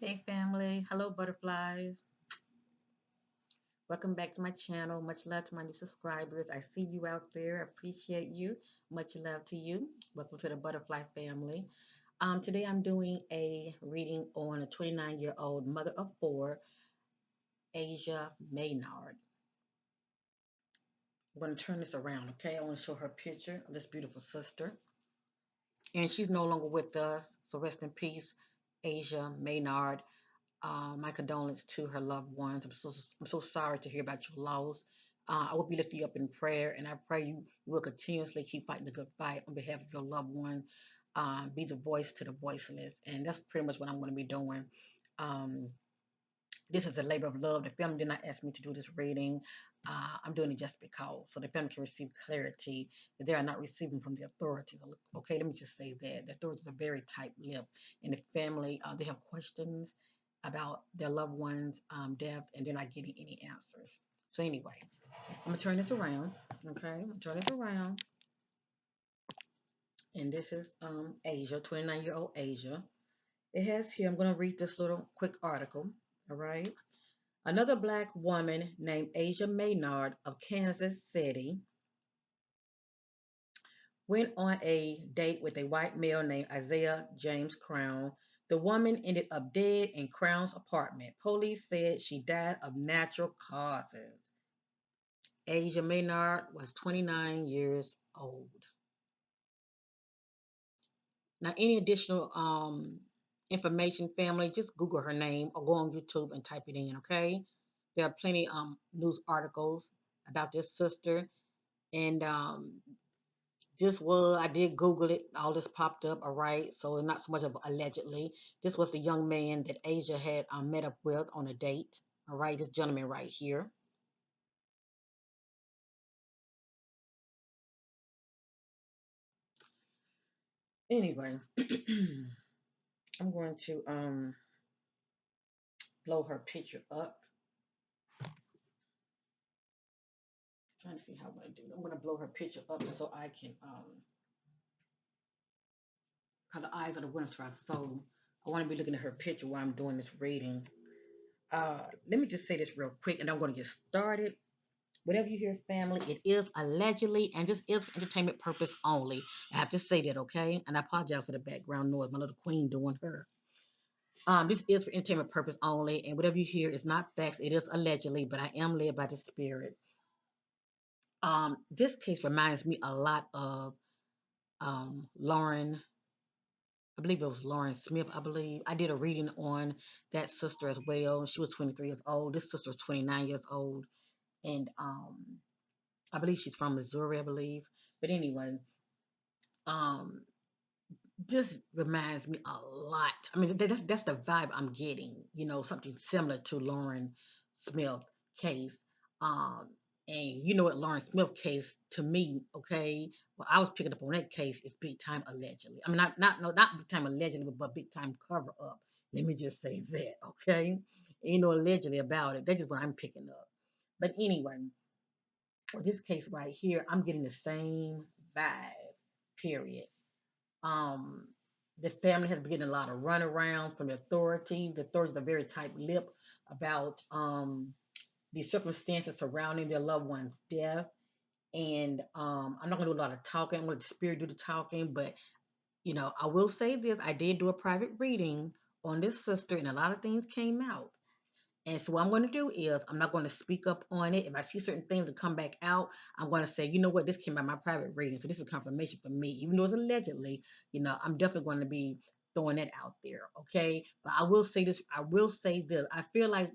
Hey family, hello butterflies. Welcome back to my channel. Much love to my new subscribers. I see you out there. Appreciate you. Much love to you. Welcome to the butterfly family. Today I'm doing a reading on a 29-year-old mother of four, Asia Maynard. I'm going to turn this around, okay? I want to show her picture of this beautiful sister. And she's no longer with us, so rest in peace, Asia Maynard. My condolence to her loved ones. I'm so sorry to hear about your loss. I will be lifting you up in prayer, and I pray you will continuously keep fighting the good fight on behalf of your loved one. Be the voice to the voiceless, and that's pretty much what I'm going to be doing. Um, this is a labor of love. The family did not ask me to do this reading. I'm doing it just because, so the family can receive clarity that they are not receiving from the authorities. Okay, let me just say that the authorities are very tight-lipped, and the family they have questions about their loved ones' death, and they're not getting any answers. So anyway, I'm gonna turn this around. Okay, I'm gonna turn this around, and this is Asia, 29-year-old Asia. It has here. I'm gonna read this little quick article. All right. Another black woman named Asia Maynard of Kansas City went on a date with a white male named Isaiah James Crown. The woman ended up dead in Crown's apartment. Police said she died of natural causes. Asia Maynard was 29 years old. Now, any additional information, family, just Google her name or go on YouTube and type it in, okay? There are plenty news articles about this sister. And this was, I did Google it, all this popped up, all right? So not so much of allegedly. This was the young man that Asia had met up with on a date, all right? This gentleman right here. Anyway, I'm going to blow her picture up. Trying to see how I'm going to do it. I'm going to blow her picture up so I can, because the eyes of the winter are so, I want to be looking at her picture while I'm doing this reading. Let me just say this real quick and I'm going to get started. Whatever you hear, family, it is allegedly, and this is for entertainment purpose only. I have to say that, okay? And I apologize for the background noise. My little queen doing her. This is for entertainment purpose only, and whatever you hear is not facts. It is allegedly, but I am led by the spirit. This case reminds me a lot of Lauren. I believe it was Lauren Smith. I believe I did a reading on that sister as well. She was 23 years old. This sister was 29 years old, and I believe she's from Missouri. I believe, but anyway, um, this reminds me a lot. I mean, that's the vibe I'm getting. You know, something similar to Lauren Smith case. Um, and you know what Lauren Smith case to me, okay? Well, I was picking up on that case is big time allegedly. I mean, not big time allegedly, but big time cover up. Let me just say that, okay? Ain't no allegedly about it. That's just what I'm picking up. But anyway, with this case right here, I'm getting the same vibe. Period. Um, the family has been getting a lot of runaround from the authorities. The authorities are very tight-lipped about the circumstances surrounding their loved one's death. And I'm not going to do a lot of talking. I'm going to let the spirit do the talking. But, you know, I will say this. I did do a private reading on this sister, and a lot of things came out. And so what I'm going to do is I'm not going to speak up on it. If I see certain things that come back out, I'm going to say, you know what, this came out my private reading. So this is confirmation for me. Even though it's allegedly, you know, I'm definitely going to be throwing that out there. Okay. But I will say this. I will say this. I feel like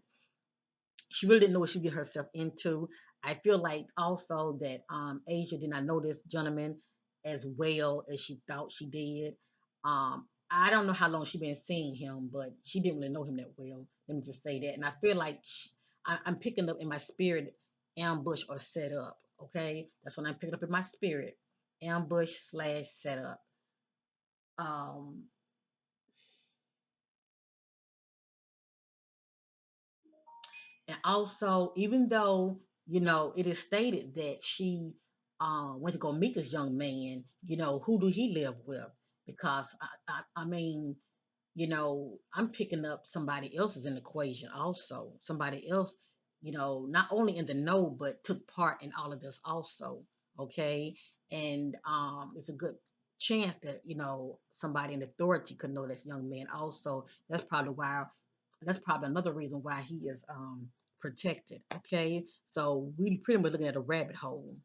she really didn't know what she get herself into. I feel like also that Asia did not know this gentleman as well as she thought she did. I don't know how long she been seeing him, but she didn't really know him that well. Let me just say that. And I feel like I'm picking up in my spirit ambush or set up. Okay, that's what I'm picking up in my spirit, ambush slash setup. Um, And also, even though, you know, it is stated that she went to go meet this young man, you know, who do he live with? Because, I mean, I'm picking up somebody else's in the equation also. Somebody else, not only in the know, but took part in all of this also. Okay. And it's a good chance that, somebody in authority could know this young man also. That's probably another reason why he is protected. Okay. So we pretty much looking at a rabbit hole.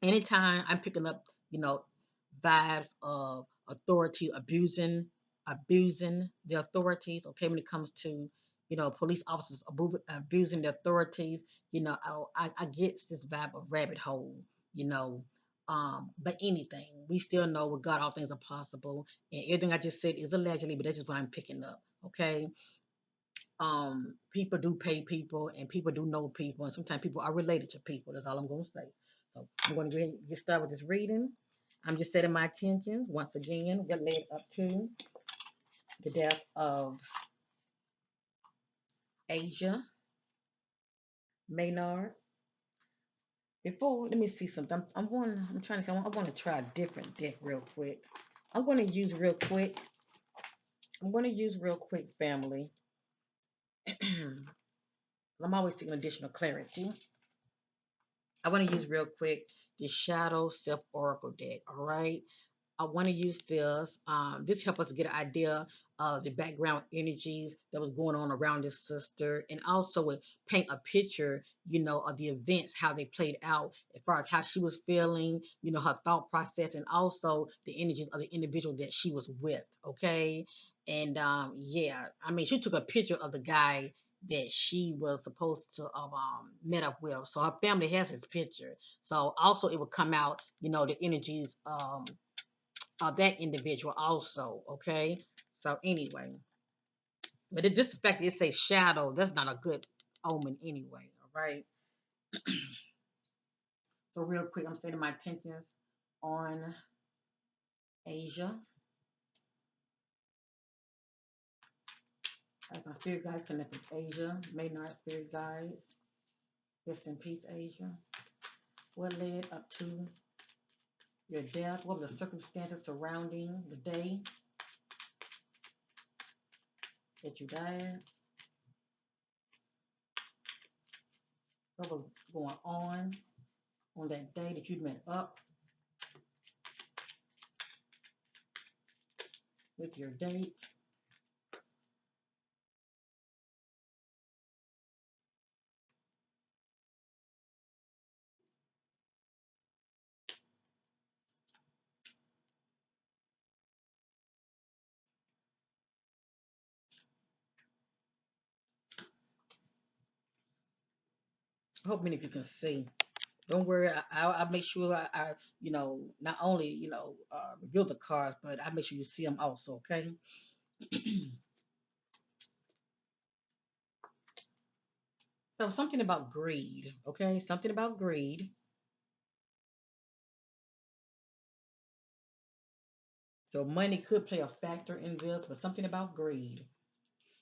Anytime I'm picking up, you know, vibes of authority abusing the authorities, okay, when it comes to, police officers abusing the authorities, I get this vibe of rabbit hole, you know. But anything, we still know with God all things are possible. And everything I just said is allegedly, but that's just what I'm picking up. Okay. People do pay people and people do know people, and sometimes people are related to people. That's all I'm going to say. So I'm going to go ahead and get started with this reading. I'm just setting my intentions once again. What led up to the death of Asia Maynard. Before, let me see something. I'm trying to say. I want to try a different deck real quick. I'm going to use real quick. I'm going to use real quick, family. I'm always seeking additional clarity. I want to use real quick the Shadow Self Oracle deck. All right. I want to use this. This helps us get an idea of the background energies that was going on around this sister, and also would paint a picture, of the events, how they played out, as far as how she was feeling, her thought process, and also the energies of the individual that she was with. Okay, and yeah, I mean, she took a picture of the guy that she was supposed to have met up with, so her family has his picture. So also it would come out, the energies of that individual also. Okay. So anyway, but just the fact that it says shadow, that's not a good omen anyway. All right. So real quick, I'm setting my intentions on Asia. As my spirit guides connect with Asia, Maynard spirit guides. Rest in peace, Asia. What led up to your death? What were the circumstances surrounding the day that you died? What was going on that day that you met up with your date? I hope many of you can see. Don't worry, I'll make sure not only, reveal the cards, but I make sure you see them also, okay? So something about greed, okay? Something about greed. So money could play a factor in this, but something about greed.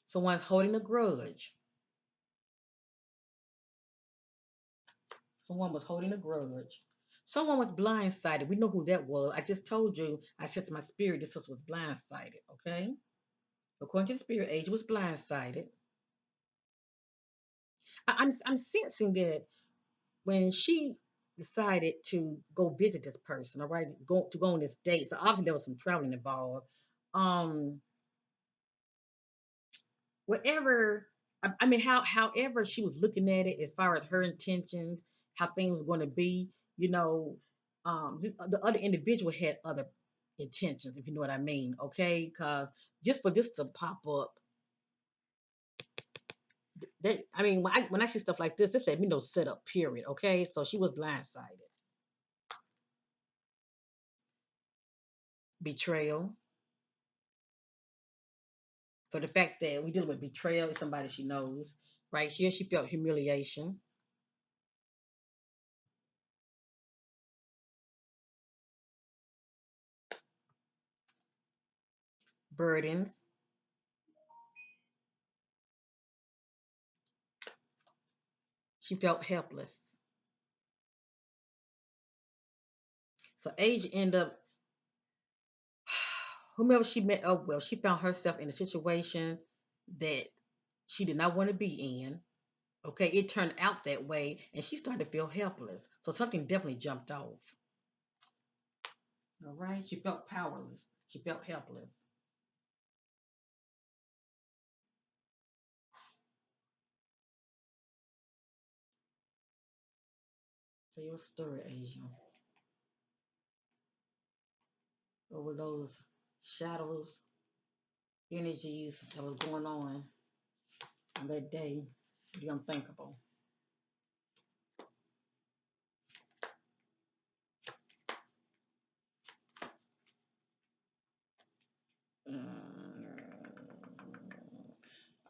Someone's holding a grudge. Someone was holding a grudge. Someone was blindsided. We know who that was. I just told you, I said to my spirit, this was blindsided, okay? According to the spirit, age was blindsided. I'm sensing that when she decided to go visit this person, all right, go on this date. So obviously there was some traveling involved. Um, whatever, I mean, however she was looking at it, as far as her intentions, how things were going to be, the other individual had other intentions, if you know what I mean, okay? Because just for this to pop up, that I mean, when I see stuff like this let me know set up. Period. Okay, so she was blindsided. Betrayal. So the fact that we dealing with betrayal is somebody she knows. Right here, she felt humiliation, burdens. She felt helpless. So age end up whomever she met up with, she found herself in a situation that she did not want to be in. Okay, it turned out that way, and she started to feel helpless. So something definitely jumped off. All right, she felt powerless. She felt helpless. Tell your story, Asia. Over those shadows, energies that was going on that day, the unthinkable.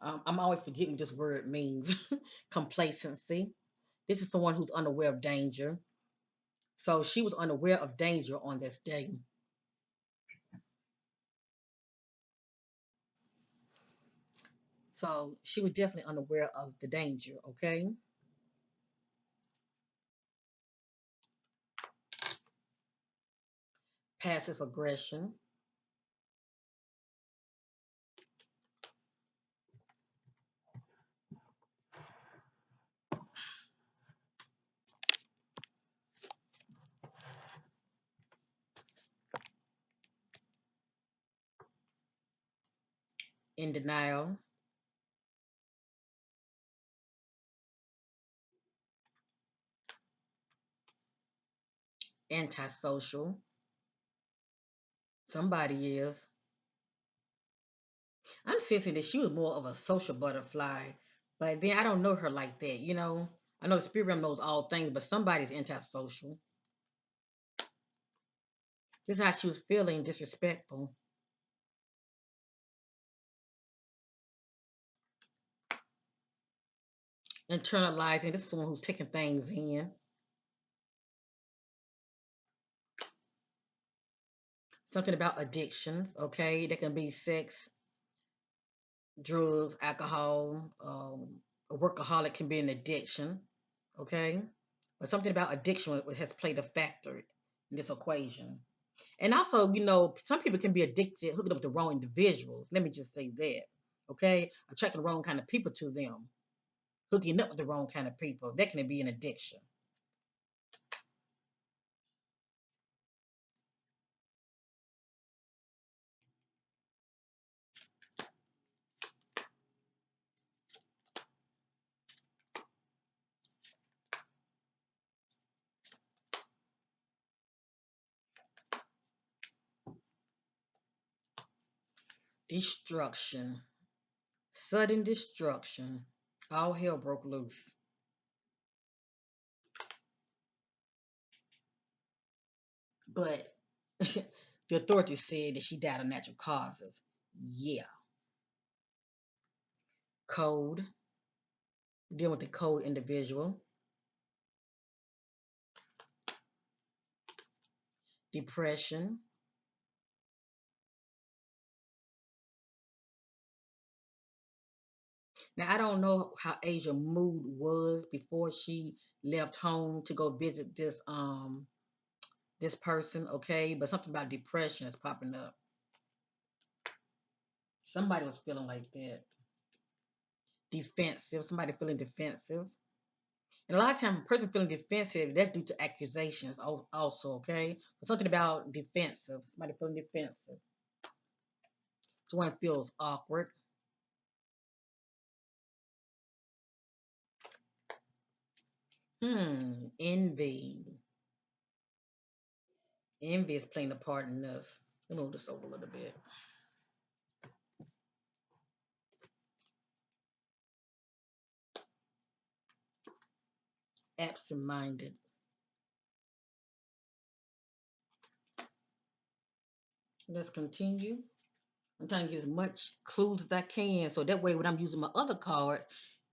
I'm always forgetting what this word means. Complacency. This is someone who's unaware of danger. So she was unaware of danger on this day. So she was definitely unaware of the danger, okay? Passive aggression, in denial, antisocial. Somebody is. I'm sensing that she was more of a social butterfly, but then I don't know her like that, you know? I know the spirit realm knows all things, but somebody's antisocial. This is how she was feeling disrespectful, internalizing. This is someone who's taking things in. Something about addictions, okay? That can be sex, drugs, alcohol. A workaholic can be an addiction, okay? But something about addiction has played a factor in this equation. And also, some people can be addicted, hooking up with the wrong individuals. Let me just say that, okay? Attracting the wrong kind of people to them, hooking up with the wrong kind of people. That can be an addiction. Destruction, sudden destruction. All hell broke loose. But the authorities said that she died of natural causes. Yeah. Cold, dealing with the cold individual. Depression. Now I don't know how Asia mood was before she left home to go visit this person, okay? But something about depression is popping up. Somebody was feeling like that. Defensive. Somebody feeling defensive. And a lot of times, a person feeling defensive, that's due to accusations also, okay? But something about defensive. Somebody feeling defensive. Someone feels awkward. Envy. Envy is playing a part in this. Let me move this over a little bit. Absent minded. Let's continue. I'm trying to get as much clues as I can. So that way, when I'm using my other cards,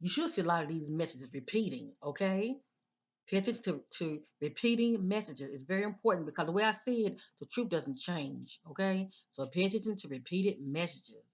you should see a lot of these messages repeating, okay? Pay attention to repeating messages. It's very important because the way I see it, the truth doesn't change, okay? So pay attention to repeated messages.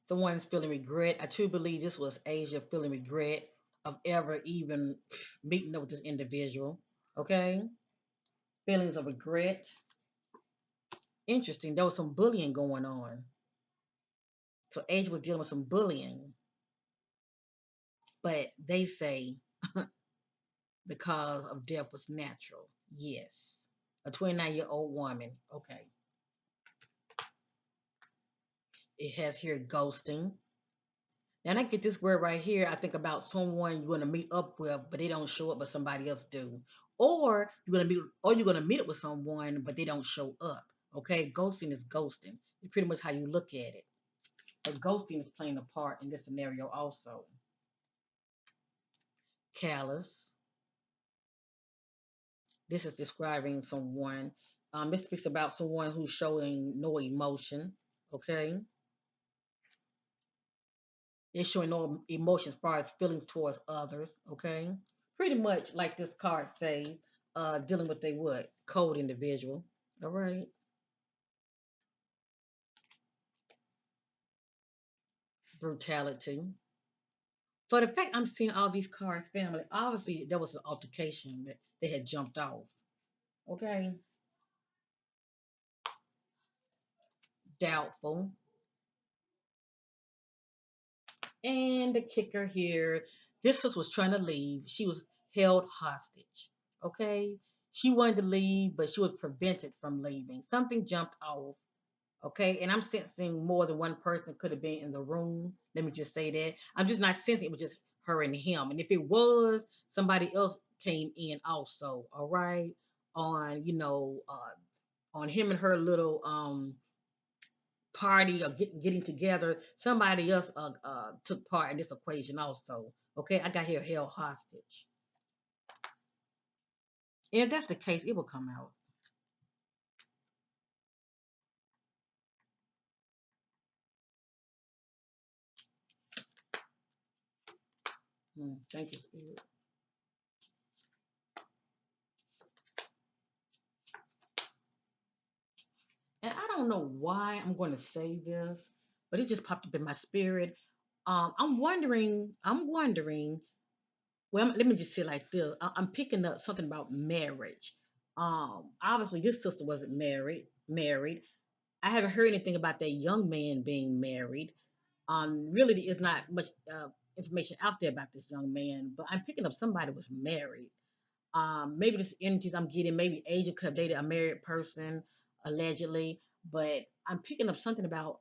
Someone's feeling regret. I truly believe this was Asia feeling regret of ever even meeting up with this individual. Okay? Feelings of regret. Interesting. There was some bullying going on. So Asia was dealing with some bullying. But they say the cause of death was natural. Yes. A 29-year-old woman. Okay. It has here ghosting. And I get this word right here. I think about someone you're gonna meet up with, but they don't show up, but somebody else do. You're gonna meet up with someone, but they don't show up. Okay, ghosting is ghosting. It's pretty much how you look at it. But ghosting is playing a part in this scenario also. Callous. This is describing someone. This speaks about someone who's showing no emotion. Okay, they're showing no emotion as far as feelings towards others. Okay, pretty much like this card says, dealing with a what cold individual. All right, brutality. So the fact I'm seeing all these cards, family, obviously there was an altercation that they had jumped off. Okay, doubtful. And the kicker here, this sister was trying to leave. She was held hostage. Okay, she wanted to leave, but she was prevented from leaving. Something jumped off. Okay, and I'm sensing more than one person could have been in the room. Let me just say that. I'm just not sensing it was just her and him. And if it was, somebody else came in also. All right, on on him and her little party or getting together. Somebody else took part in this equation also. Okay, I got here held hostage. And if that's the case, it will come out. Thank you, Spirit. And I don't know why I'm going to say this, but it just popped up in my spirit. I'm wondering. Well, let me just say it like this. I'm picking up something about marriage. Obviously, this sister wasn't married. Married. I haven't heard anything about that young man being married. Really, there's not much information out there about this young man, but I'm picking up somebody was married. Maybe this energies I'm getting, maybe Asia could have dated a married person, allegedly, but I'm picking up something about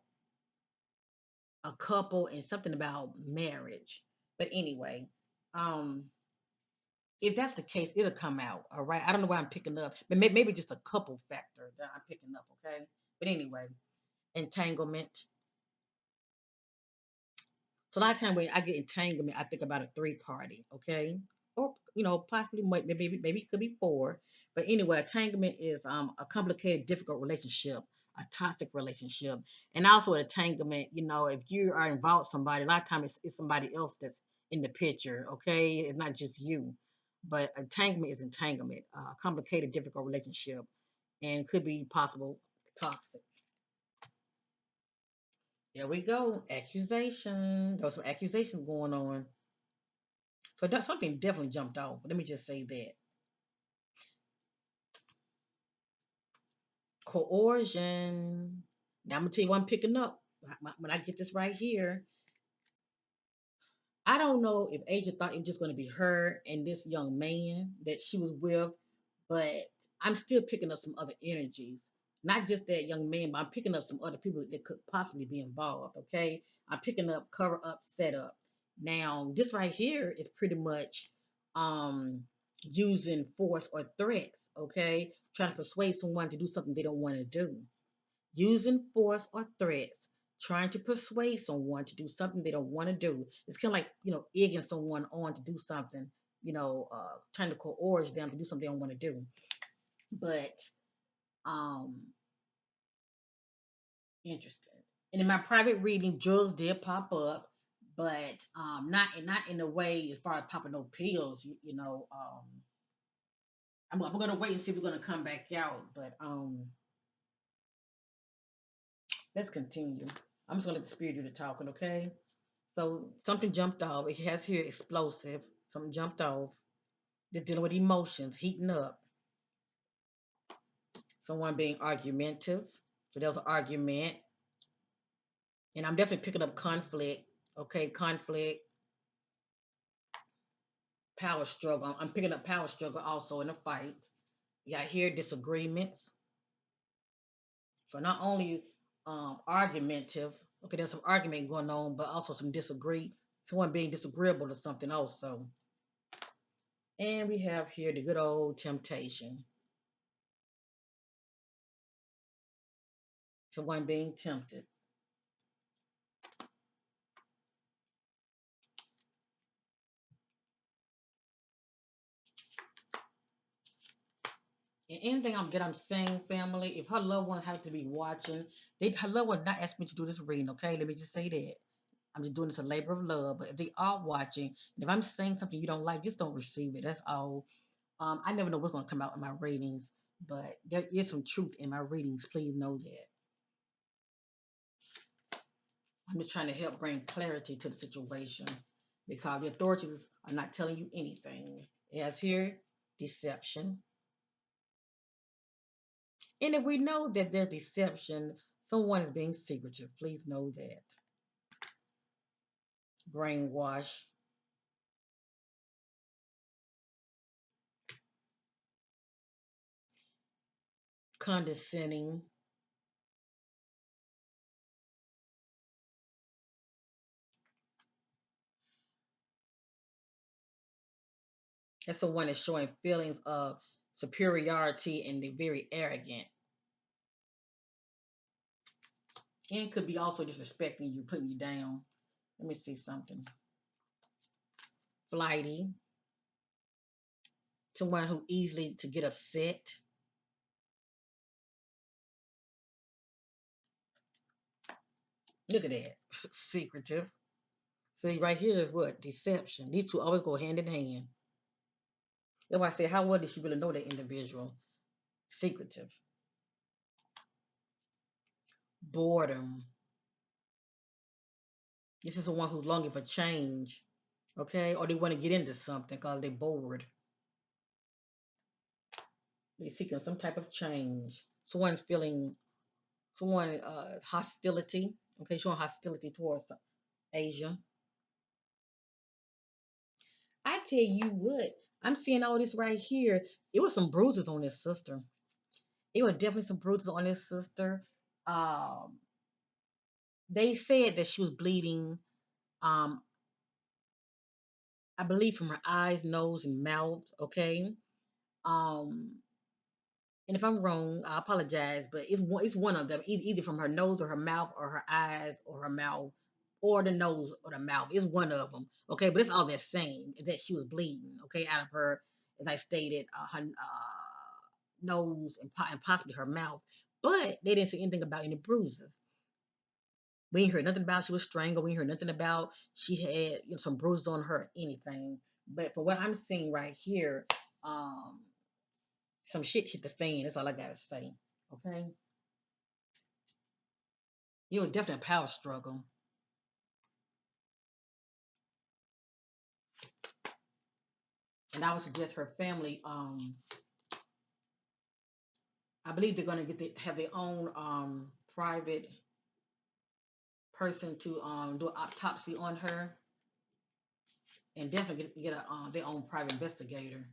a couple and something about marriage. But anyway, um, if that's the case, it'll come out. All right. I don't know why I'm picking up, but maybe just a couple factor that I'm picking up. Okay. But anyway, entanglement. So a lot of time when I get entanglement, I think about a three party, okay, or possibly maybe it could be four. But anyway, entanglement is a complicated, difficult relationship, a toxic relationship, and also entanglement. If you are involved with somebody, a lot of times it's somebody else that's in the picture, okay, it's not just you. But entanglement is entanglement, a complicated, difficult relationship, and could be possible toxic. There we go. Accusation. There was some accusations going on. So that something definitely jumped off. Let me just say that. Coercion. Now I'm gonna tell you what I'm picking up. When I get this right here, I don't know if Asia thought it was just gonna be her and this young man that she was with, but I'm still picking up some other energies. Not just that young man, but I'm picking up some other people that could possibly be involved. Okay, I'm picking up cover up, setup. Now this right here is pretty much um using force or threats. Okay, trying to persuade someone to do something they don't want to do. Using force or threats, trying to persuade someone to do something they don't want to do. It's kind of like egging someone on to do something. Trying to coerce them to do something they don't want to do. But um, interesting. And in my private reading, drugs did pop up, but not in a way as far as popping no pills. I'm gonna wait and see if we're gonna come back out. But let's continue. I'm just gonna let the spirit do the talking, okay? So something jumped off. It has here explosive. Something jumped off. They're dealing with emotions, heating up. Someone being argumentative. So there was an argument. And I'm definitely picking up conflict. Okay, conflict, power struggle. I'm picking up power struggle also in a fight. You got here disagreements. So not only argumentative, okay, there's some argument going on, but also some disagree. Someone being disagreeable to something also. And we have here the good old temptation. Someone being tempted. And anything I'm saying, family, if her loved one has to be watching, her loved one not asking me to do this reading, okay? Let me just say that. I'm just doing this a labor of love. But if they are watching, and if I'm saying something you don't like, just don't receive it. That's all. I never know what's going to come out in my ratings, but there is some truth in my readings. Please know that. I'm just trying to help bring clarity to the situation because the authorities are not telling you anything. As here, deception. And if we know that there's deception, someone is being secretive. Please know that. Brainwash, condescending, that's someone that's showing feelings of superiority and they're very arrogant. And could be also disrespecting you, putting you down. Let me see something. Flighty, someone who easily to get upset. Look at that. Secretive. See, right here is what? Deception. These two always go hand in hand. That's why I say, how well did she really know that individual? Secretive. Boredom. This is the one who's longing for change. Okay? Or they want to get into something because they're bored. They're seeking some type of change. Someone's feeling someone hostility. Okay, showing hostility towards Asia. I tell you what, I'm seeing all this right here. It was some bruises on this sister. It was definitely some bruises on this sister. Um, they said that she was bleeding. Um, I believe from her eyes, nose, and mouth. Okay. Um, and if I'm wrong, I apologize, but it's one of them, either from her nose or her mouth or her eyes or her mouth or the nose or the mouth. It's one of them. Okay, but it's all they're saying is that she was bleeding. Okay, out of her, as I stated, her nose and possibly her mouth. But they didn't say anything about any bruises. We ain't heard nothing about she was strangled. We ain't heard nothing about she had some bruises on her, anything. But for what I'm seeing right here, um, some shit hit the fan. That's all I gotta say. Okay. You were definitely a power struggle. And I would suggest her family, I believe they're gonna have their own private person to do an autopsy on her and definitely get their own private investigator.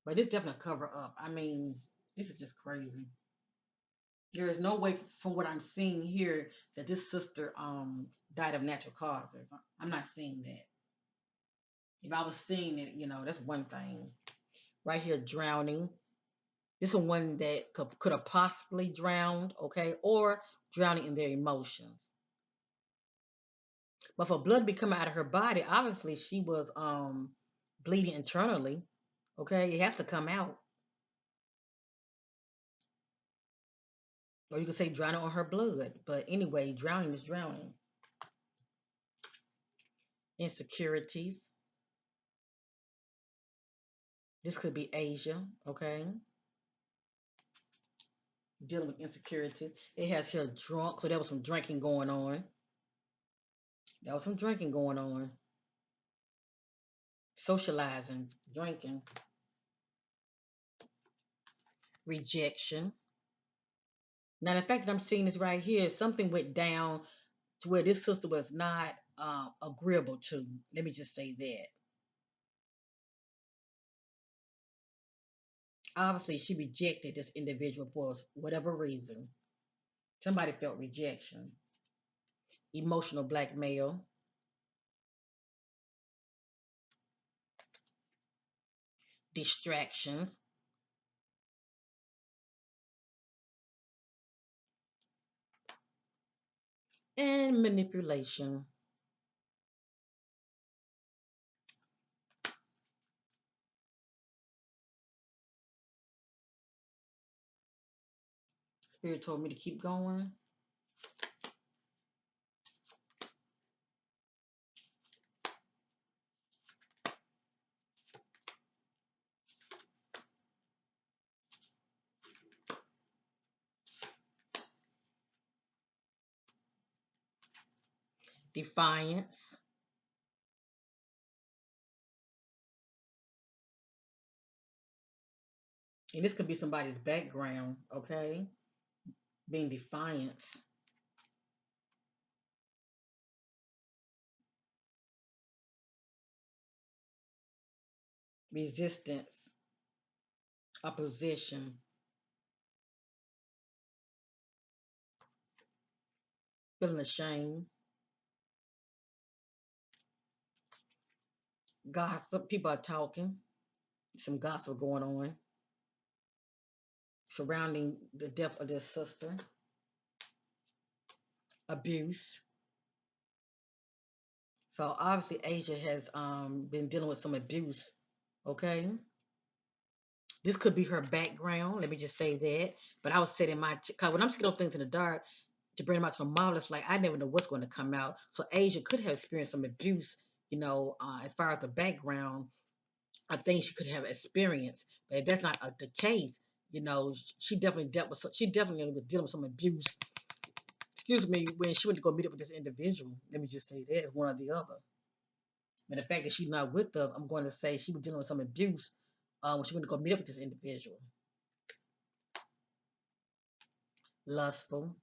But it's definitely a cover up. I mean, this is just crazy. There is no way from what I'm seeing here that this sister died of natural causes. I'm not seeing that. If I was seeing it, that's one thing. Right here, drowning. This is one that could have possibly drowned, okay, or drowning in their emotions. But for blood to be coming out of her body, obviously she was bleeding internally. Okay, it has to come out. Or you could say drowning on her blood. But anyway, drowning is drowning. Insecurities. This could be Asia, okay? dealing with insecurity. It has here drunk, so there was some drinking going on. There was some drinking going on. Socializing, drinking, rejection. Now, the fact that I'm seeing this right here, something went down to where this sister was not agreeable to. Let me just say that. Obviously, she rejected this individual for whatever reason. Somebody felt rejection, emotional blackmail, distractions, and manipulation. Spirit told me to keep going. Defiance. And this could be somebody's background, okay? Being defiance, resistance, opposition, feeling ashamed, gossip. People are talking, some gossip going on surrounding the death of their sister, abuse. So obviously Asia has been dealing with some abuse. Okay, this could be her background. Let me just say that. But I was setting my cause when I'm scared of things in the dark to bring them out to the marvelous light, I never know what's going to come out. So Asia could have experienced some abuse. As far as the background, I think she could have experienced. But if that's not the case, she definitely dealt with. She definitely was dealing with some abuse. Excuse me, when she went to go meet up with this individual. Let me just say that it's one or the other. And the fact that she's not with us, I'm going to say she was dealing with some abuse when she went to go meet up with this individual. Lustful,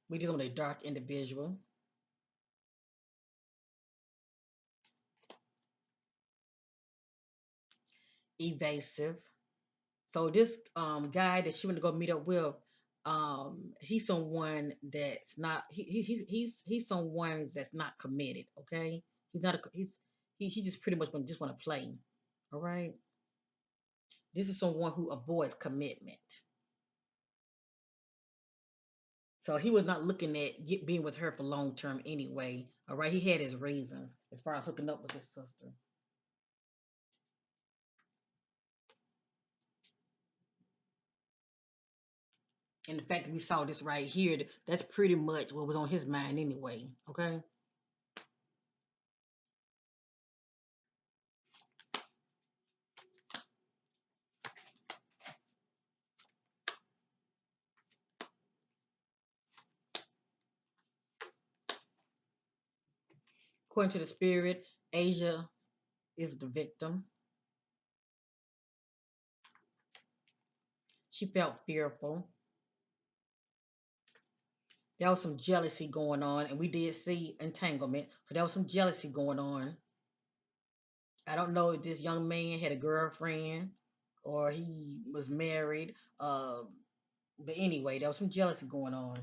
we dealing with a dark individual, evasive. So this guy that she went to go meet up with, he's someone that's not he's someone that's not committed. Okay, he's not a he just pretty much just want to play. All right, this is someone who avoids commitment. So he was not looking at being with her for long term anyway. All right, he had his reasons as far as hooking up with his sister. And the fact that we saw this right here, that's pretty much what was on his mind anyway. Okay. According to the spirit, Asia is the victim. She felt fearful. There was some jealousy going on, and we did see entanglement. So there was some jealousy going on. I don't know if this young man had a girlfriend or he was married. But anyway, there was some jealousy going on.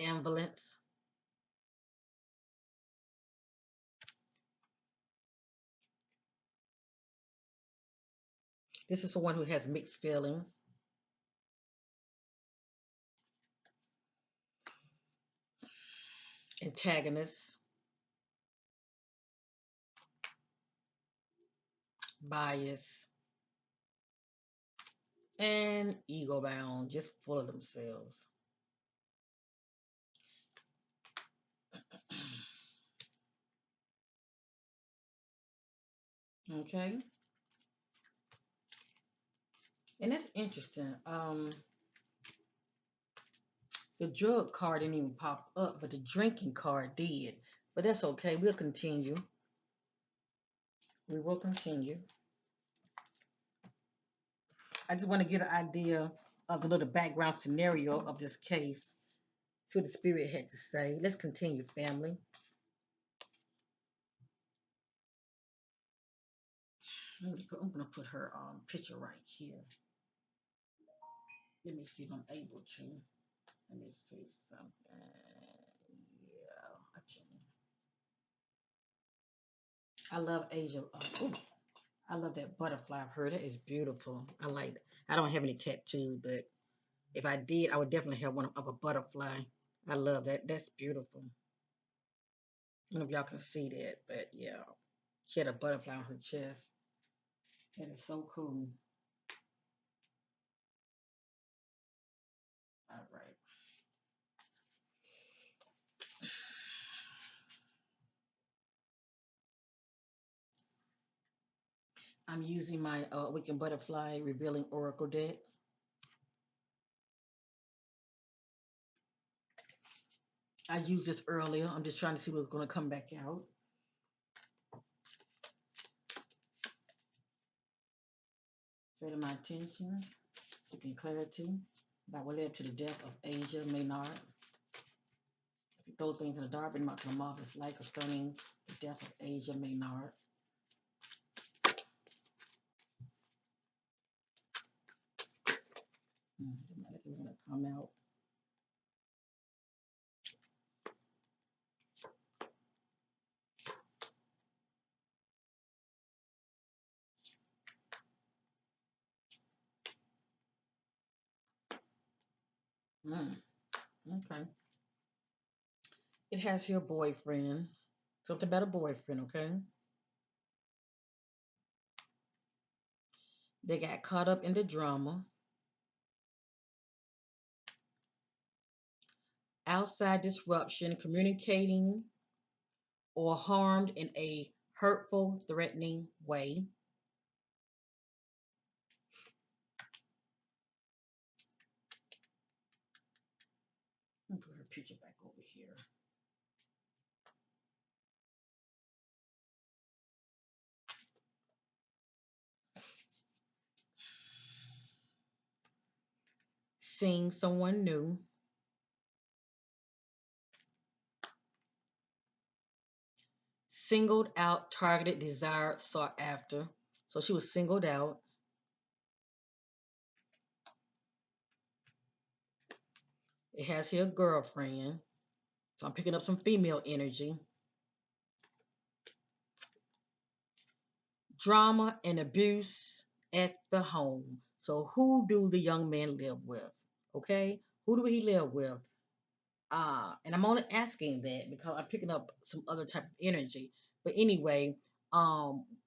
Ambivalence. This is someone who has mixed feelings. Antagonist, bias, and ego bound, just full of themselves. Okay, and that's interesting. The drug card didn't even pop up, but the drinking card did. But that's okay. We'll continue. We will continue. I just want to get an idea of the little background scenario of this case. See what the spirit had to say. Let's continue, family. I'm gonna put her picture right here. Let me see if I'm able to. Let me see something. Yeah, I can. I love Asia. I love that butterfly of her. That is beautiful. I like. I don't have any tattoos, but if I did, I would definitely have one of a butterfly. I love that. That's beautiful. I don't know if y'all can see that, but yeah, she had a butterfly on her chest. That is so cool. All right. I'm using my Wicked Butterfly Revealing Oracle deck. I used this earlier. I'm just trying to see what's going to come back out. Setting my attention, seeking clarity. That will lead to the death of Asia Maynard. I see those things in the dark, bring them out to the marvelous light concerning the death of Asia Maynard. It's going to come out. Mm, okay. It has your boyfriend. Something about a boyfriend, okay? They got caught up in the drama. Outside disruption, communicating or harmed in a hurtful, threatening way. Let me put her picture back over here. Seeing someone new. Singled out, targeted, desired, sought after. So she was singled out. It has here a girlfriend. So I'm picking up some female energy. Drama and abuse at the home. So who do the young man live with? Okay, who do he live with? And I'm only asking that because I'm picking up some other type of energy. But anyway,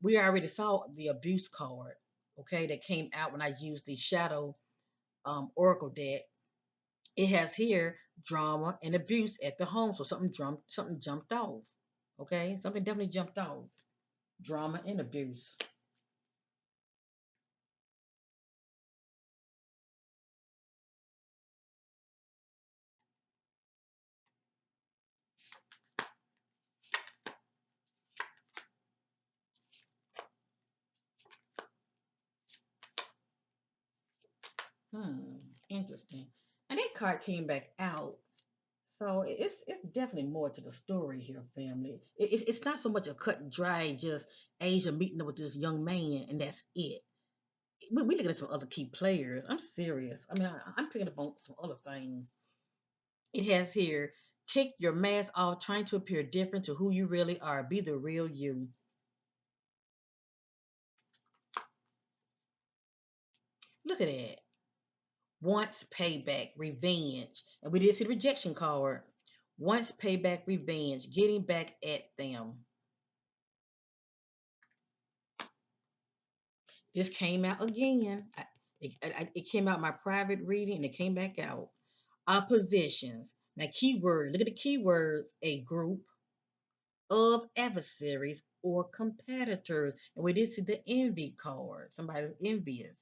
we already saw the abuse card. Okay, that came out when I used the shadow oracle deck. It has here drama and abuse at the home. So something jumped off. Okay, something definitely jumped off. Drama and abuse. Hmm, interesting. And that card came back out. So it's definitely more to the story here, family. It's not so much a cut and dry, just Asia meeting up with this young man, and that's it. We looking at some other key players. I'm serious. I mean, I'm picking up on some other things. It has here, take your mask off, trying to appear different to who you really are. Be the real you. Look at that. Once payback, revenge. And we did see the rejection card. Once payback, revenge, getting back at them. This came out again. It came out my private reading and it came back out. Oppositions. Now, keyword. Look at the keywords. A group, of adversaries or competitors. And we did see the envy card. Somebody's envious.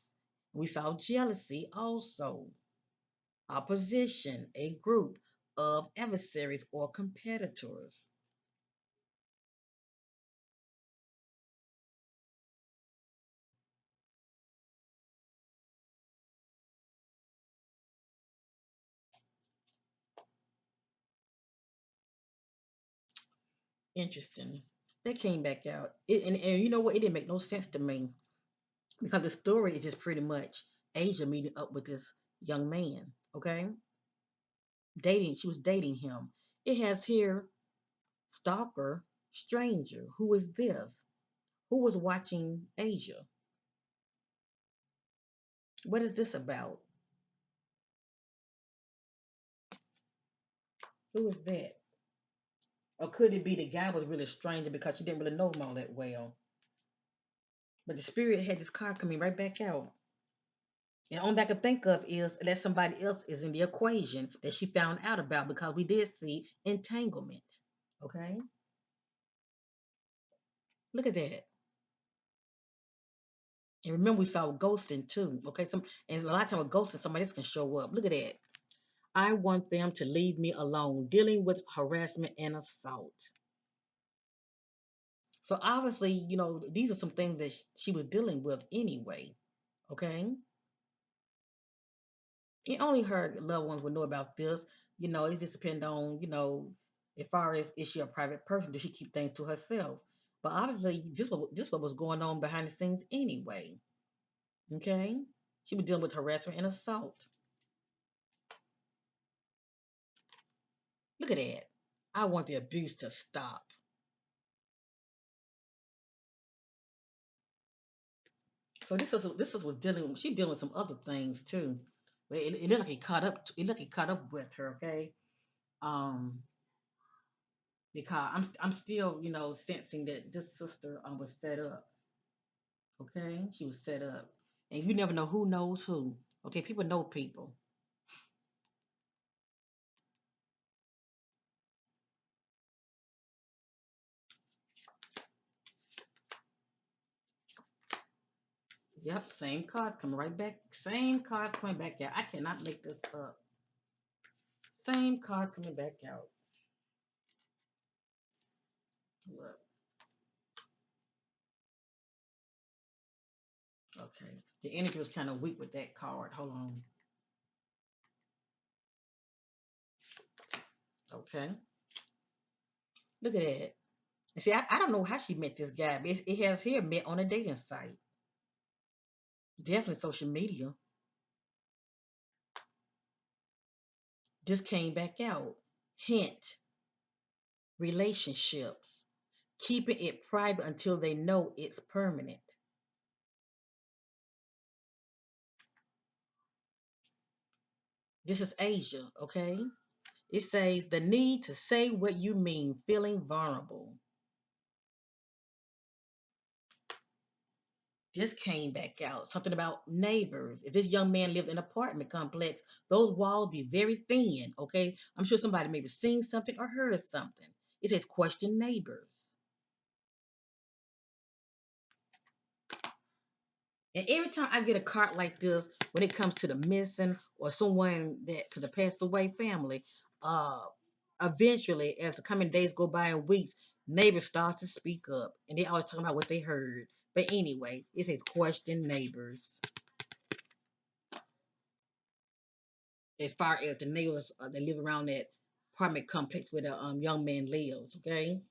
We saw jealousy also. Opposition, a group of adversaries or competitors. Interesting. They came back out. And you know what? It didn't make no sense to me because the story is just pretty much Asia meeting up with this young man. Okay, dating. She was dating him. It has here stalker, stranger. Who is this? Who was watching Asia? What is this about? Who is that? Or could it be the guy was really a stranger because she didn't really know him all that well? But the spirit had this card coming right back out. And the only thing I could think of is that somebody else is in the equation that she found out about because we did see entanglement. Okay? Look at that. And remember, we saw ghosting too. Okay, and a lot of times with ghosting, somebody else can show up. Look at that. I want them to leave me alone, dealing with harassment and assault. So obviously, these are some things that she was dealing with anyway. Okay, and only her loved ones would know about this. It just depends on as far as is she a private person? Does she keep things to herself? But obviously, this what was going on behind the scenes anyway. Okay, she was dealing with harassment and assault. Look at that. I want the abuse to stop. So this is was dealing. She dealing with some other things too, but it looked like it caught up. It looked like it caught up with her. Okay, um, because I'm still sensing that this sister was set up. Okay, she was set up, and you never know who knows who. Okay, people know people. Yep, same cards coming right back. Same cards coming back out. I cannot make this up. Same cards coming back out. Look, okay. The energy was kind of weak with that card. Hold on. Okay, look at that. And see, I don't know how she met this guy, but it has here met on a dating site. Definitely social media. This came back out. Hint, relationships. Keeping it private until they know it's permanent. This is Asia, okay? It says the need to say what you mean, feeling vulnerable. This came back out. Something about neighbors. If this young man lived in an apartment complex, those walls be very thin, okay? I'm sure somebody maybe seen something or heard something. It says question neighbors. And every time I get a card like this, when it comes to the missing or someone that to the passed away family, uh, eventually, as the coming days go by and weeks, neighbors start to speak up, and they always talking about what they heard. But anyway, it says question neighbors as far as the neighbors that live around that apartment complex where the young man lives. Okay,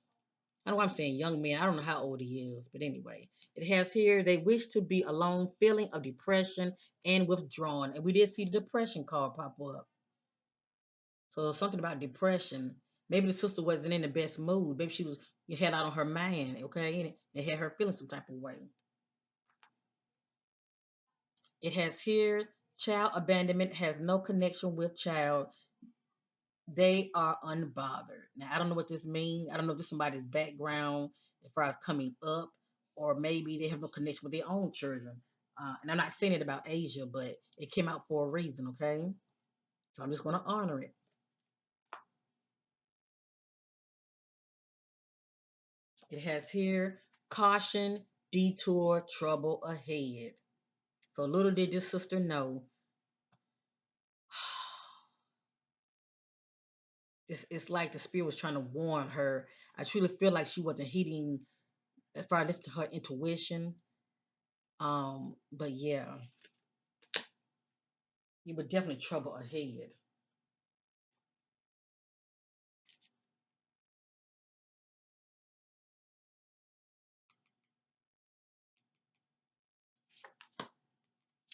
I know what I'm saying young man. I don't know how old he is, but anyway, it has here they wish to be alone, feeling of depression and withdrawn. And we did see the depression card pop up. So something about depression. Maybe the sister wasn't in the best mood. Maybe she was you had out on her mind, okay, and it had her feeling some type of way. It has here child abandonment has no connection with child. They are unbothered. Now I don't know what this means. I don't know if this is somebody's background as far as coming up, or maybe they have no connection with their own children. And I'm not saying it about Asia, but it came out for a reason, okay? So I'm just going to honor it. It has here caution, detour, trouble ahead. So little did this sister know, it's like the spirit was trying to warn her. I truly feel like she wasn't heeding if I listen to her intuition. But yeah, you were definitely trouble ahead.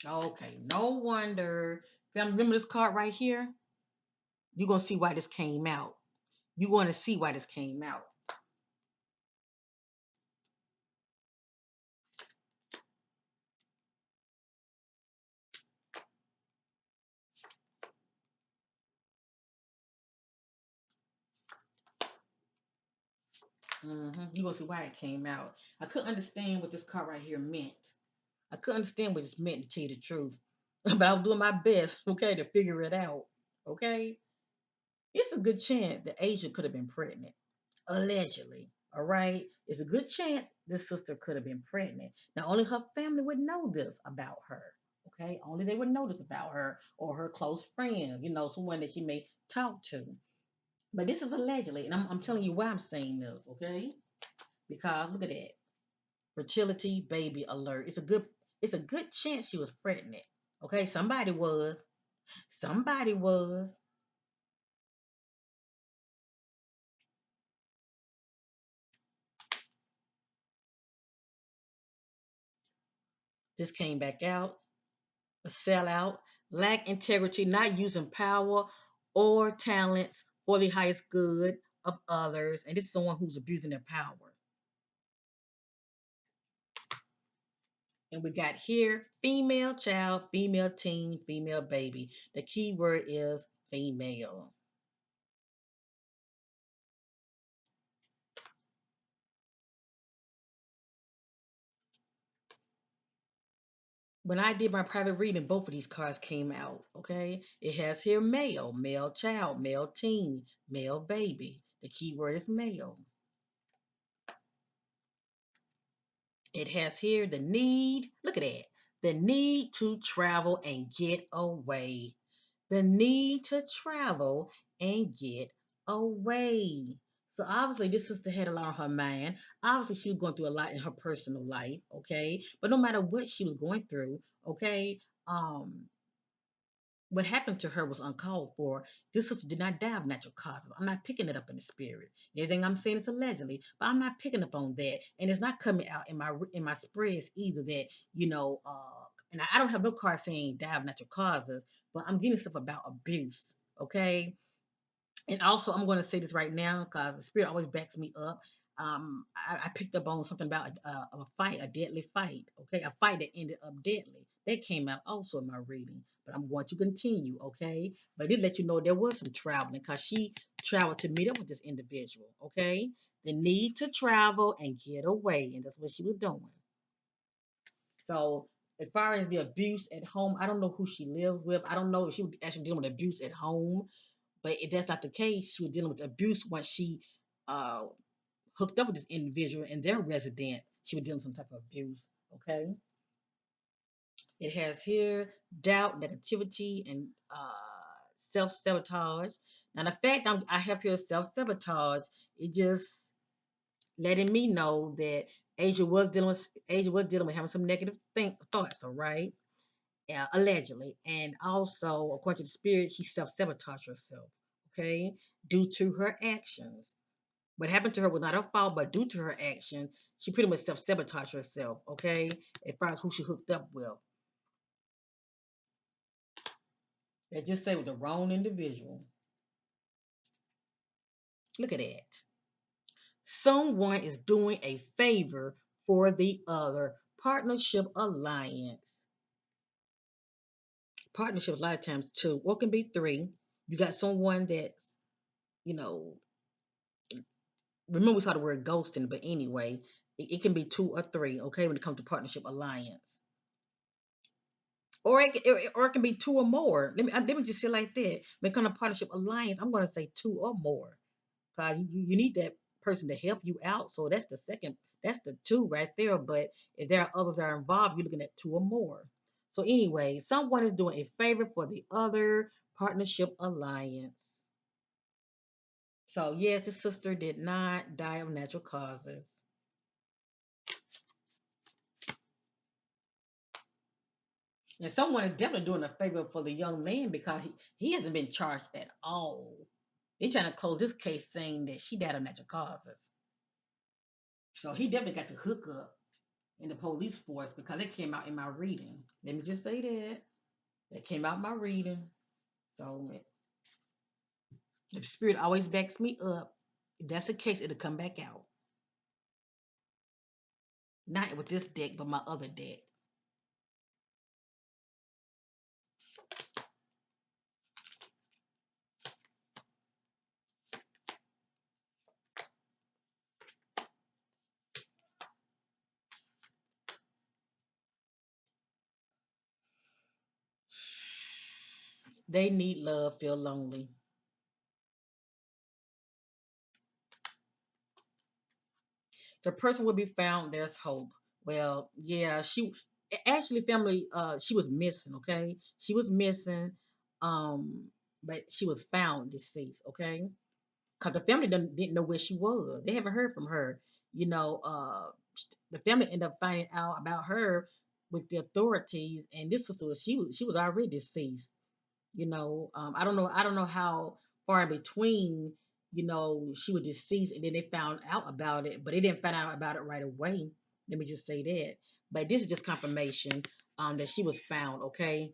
Okay, no wonder. Fam, remember this card right here? You're gonna see why this came out. You're gonna see why this came out. You're gonna see why it came out. I couldn't understand what this card right here meant. I couldn't understand what it meant to tell you the truth. But I was doing my best, okay, to figure it out. Okay? It's a good chance that Asia could have been pregnant. Allegedly. All right. It's a good chance this sister could have been pregnant. Now, only her family would know this about her. Okay. Only they would know this about her or her close friends, someone that she may talk to. But this is allegedly, and I'm telling you why I'm saying this, okay? Because look at that. Fertility baby alert. It's a good chance she was pregnant. Okay, somebody was. Somebody was. This came back out. A sellout, lack integrity, not using power or talents for the highest good of others. And this is someone who's abusing their power. And we got here female child, female teen, female baby. The key word is female. When I did my private reading, both of these cards came out. Okay. It has here male, male child, male teen, male baby. The key word is male. It has here the need, look at that, the need to travel and get away. The need to travel and get away. So obviously, this sister had a lot on her mind. Obviously, she was going through a lot in her personal life, okay? But no matter what she was going through, okay, what happened to her was uncalled for. This sister did not die of natural causes. I'm not picking it up in the spirit. Everything I'm saying is allegedly, but I'm not picking up on that, and it's not coming out in my spreads either. That and I don't have no card saying die of natural causes, but I'm getting stuff about abuse. Okay, and also, I'm going to say this right now because the spirit always backs me up. I picked up on something about a fight, a deadly fight. Okay, a fight that ended up deadly. That came out also in my reading, but I'm going to continue. Okay, but it let you know there was some traveling because she traveled to meet up with this individual. Okay, the need to travel and get away, and that's what she was doing. So as far as the abuse at home, I don't know who she lives with. I don't know if she was actually dealing with abuse at home, but if that's not the case, she was dealing with abuse once she uh, hooked up with this individual and their resident. She was dealing with some type of abuse. Okay. It has here doubt, negativity, and self sabotage. Now, the fact I have here self sabotage, it just letting me know that Asia was dealing with having some negative thoughts. All right. Allegedly, and also according to the spirit, she self sabotaged herself. Okay, due to her actions. What happened to her was not her fault, but due to her actions, she pretty much self sabotaged herself. Okay, as far as who she hooked up with, they just say with the wrong individual. Look at that. Someone is doing a favor for the other. Partnership alliance. Partnership a lot of times two, or it can be three. You got someone that's you know remember we saw the word ghosting, but anyway, it can be two or three, okay, when it comes to partnership alliance. Or it can be two or more. Let me just say it like that. When it comes to partnership alliance, I'm going to say two or more. Because you need that person to help you out. So that's the second, that's the two right there. But if there are others that are involved, you're looking at two or more. So anyway, someone is doing a favor for the other partnership alliance. So yes, the sister did not die of natural causes. And someone is definitely doing a favor for the young man because he hasn't been charged at all. They're trying to close this case saying that she died of natural causes. So he definitely got the hook up in the police force because it came out in my reading. Let me just say that. That came out in my reading. So the spirit always backs me up. If that's the case, it'll come back out. Not with this deck, but my other deck. They need love, feel lonely. The person will be found. There's hope. Well, yeah, she actually family. She was missing. Okay, she was missing. But she was found deceased. Okay, because the family didn't know where she was. They haven't heard from her. You know, the family ended up finding out about her with the authorities, and this sister was she was already deceased. I don't know how far in between, she was deceased and then they found out about it, but they didn't find out about it right away. Let me just say that. But this is just confirmation that she was found, okay,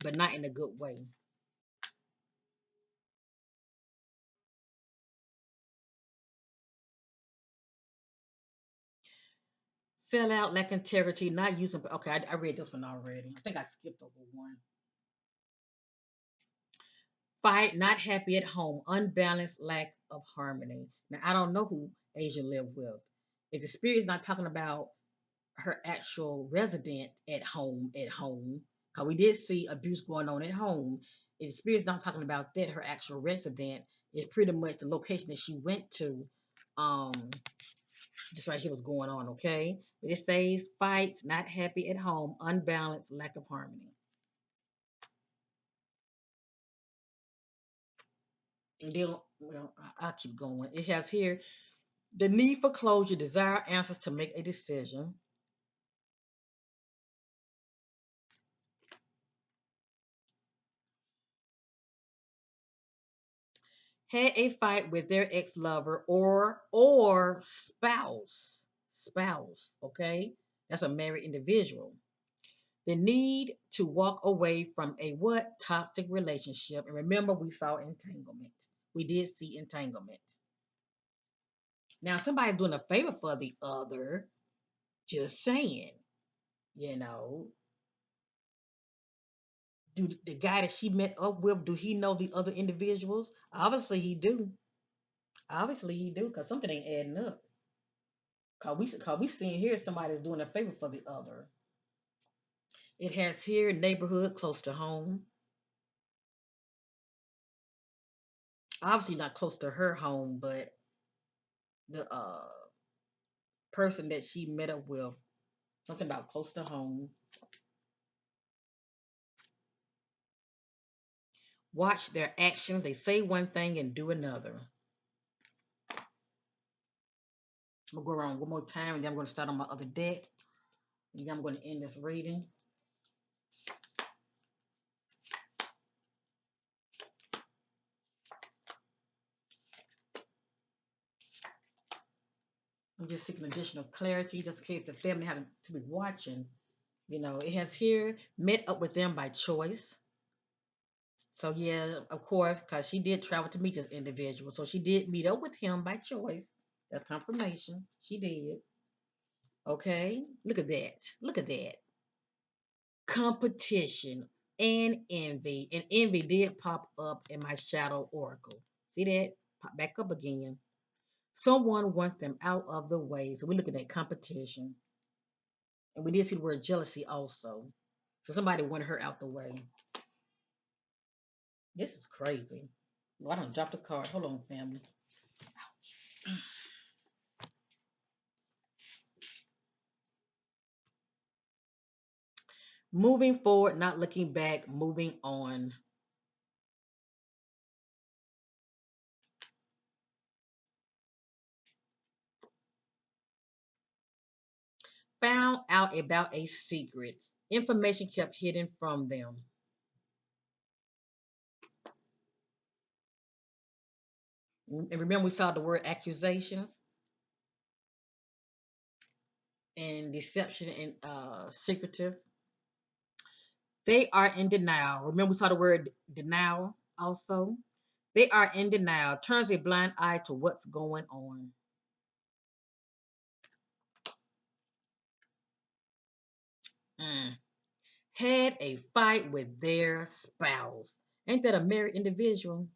but not in a good way. Sell out, lack integrity, not using. Okay, I read this one already. I think I skipped over one. Fight, not happy at home, unbalanced, lack of harmony. Now I don't know who Asia lived with. If the spirit is not talking about her actual resident at home, because we did see abuse going on at home. If the spirit's not talking about that, her actual resident is pretty much the location that she went to. Um, this right here was going on, okay? But it says fights, not happy at home, unbalanced, lack of harmony. And then, well, I'll keep going. It has here the need for closure, desire answers to make a decision. Had a fight with their ex-lover or spouse, okay? That's a married individual. The need to walk away from a what? Toxic relationship. And remember, we saw entanglement. We did see entanglement. Now, somebody doing a favor for the other, just saying, you know, do the guy that she met up with, do he know the other individuals? Obviously he do. Obviously he do, because something ain't adding up. Cause we seeing here somebody's doing a favor for the other. It has here neighborhood close to home. Obviously not close to her home, but the person that she met up with. Something about close to home. Watch their actions. They say one thing and do another. I'm gonna go around one more time and then I'm gonna start on my other deck. And then I'm gonna end this reading. I'm just seeking additional clarity just in case the family having to be watching. It has here met up with them by choice. So yeah, of course, because she did travel to meet this individual. So she did meet up with him by choice. That's confirmation. She did. Okay. Look at that. Look at that. Competition and envy. And envy did pop up in my shadow oracle. See that? Pop back up again. Someone wants them out of the way. So we're looking at competition. And we did see the word jealousy also. So somebody wanted her out the way. This is crazy. Well, I don't drop the card. Hold on, family. Moving forward, not looking back, moving on. Found out about a secret. Information kept hidden from them. And remember, we saw the word accusations and deception and secretive. They are in denial. Remember, we saw the word denial also. They are in denial, turns a blind eye to what's going on. Mm. Had a fight with their spouse. Ain't that a married individual?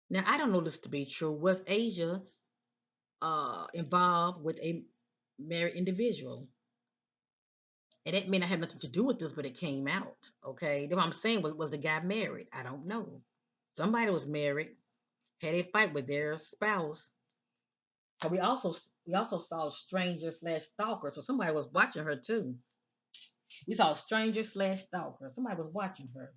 Now, I don't know this to be true. Was Asia involved with a married individual? And that may not have nothing to do with this, but it came out. Okay. Then what I'm saying was the guy married? I don't know. Somebody was married, had a fight with their spouse. But we also saw stranger slash stalker. So somebody was watching her too. We saw stranger slash stalker. Somebody was watching her.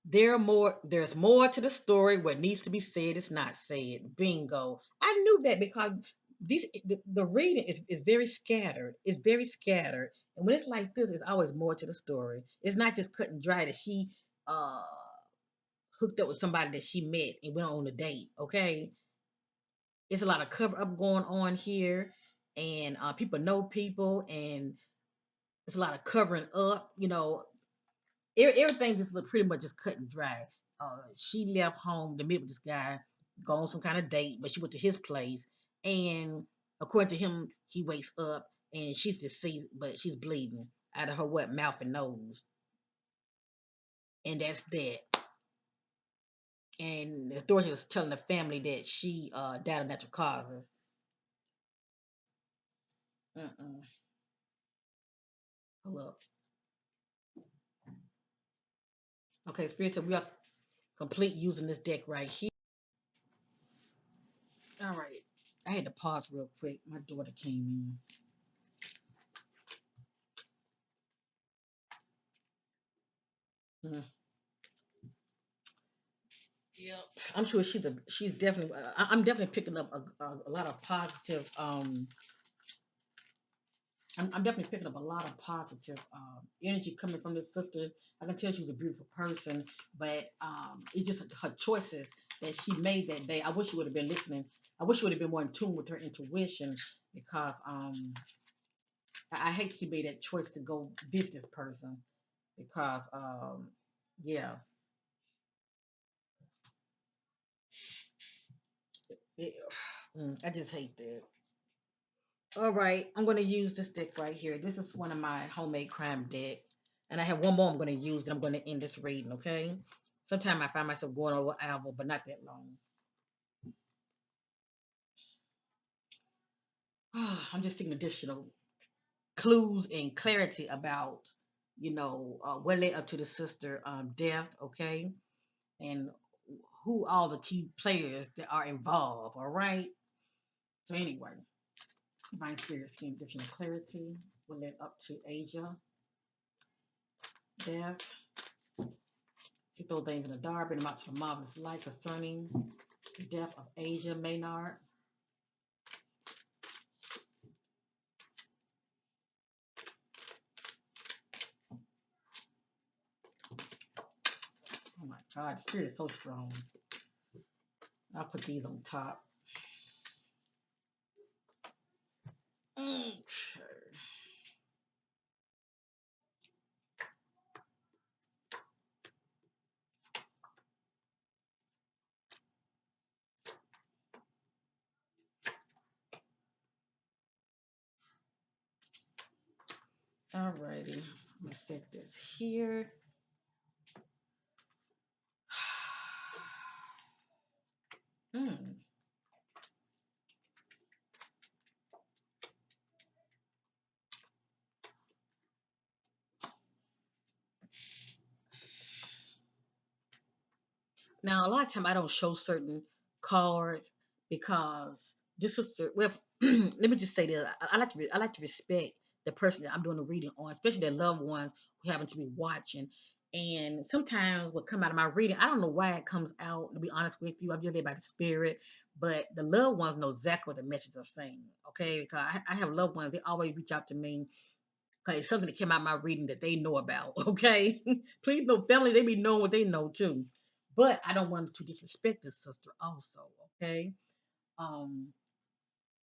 There's more to the story. What needs to be said is not said. Bingo. I knew that because the reading is very scattered. It's very scattered. And when it's like this, it's always more to the story. It's not just cut and dry that she uh hooked up with somebody that she met and went on a date. Okay. It's a lot of cover up going on here, and people know people, and it's a lot of covering up. Everything just look pretty much just cut and dry. She left home to meet with this guy, go on some kind of date, but she went to his place, and according to him, he wakes up and she's deceased, but she's bleeding out of her mouth and nose, and that's that. And the authorities was telling the family that she died of natural causes. Mm-mm. Hold up. Okay, Spirit said we are complete using this deck right here. All right. I had to pause real quick. My daughter came in. Yeah, I'm sure she's definitely. I'm definitely picking up a lot of positive. I'm definitely picking up a lot of positive energy coming from this sister. I can tell she's a beautiful person, but it's just her choices that she made that day. I wish she would have been listening. I wish she would have been more in tune with her intuition because I hate she made that choice to go business person because yeah, it, I just hate that. All right, I'm going to use this deck right here. This is one of my homemade crime deck. And I have one more I'm going to use, and I'm going to end this reading, okay? Sometimes I find myself going over an hour, but not that long. I'm just seeking additional clues and clarity about, what led up to the sister death, okay? And who all the key players that are involved, all right? So anyway, Divine Spirit seeking additional clarity. What led up to Asia death? She throw things in the dark, bring them out to the marvelous light concerning the death of Asia Maynard. Oh my God, the spirit is so strong. I'll put these on top. Okay. Alrighty. I'm gonna set this here. Hmm. Now, a lot of time I don't show certain cards because this sister, well, let me just say this. I like to respect the person that I'm doing the reading on, especially their loved ones who happen to be watching. And sometimes what come out of my reading, I don't know why it comes out. To be honest with you, I'm just led by the spirit. But the loved ones know exactly what the messages are saying. Okay, because I have loved ones. They always reach out to me because it's something that came out of my reading that they know about. Okay, please know family. They be knowing what they know too. But I don't want to disrespect this sister also. Okay. Um,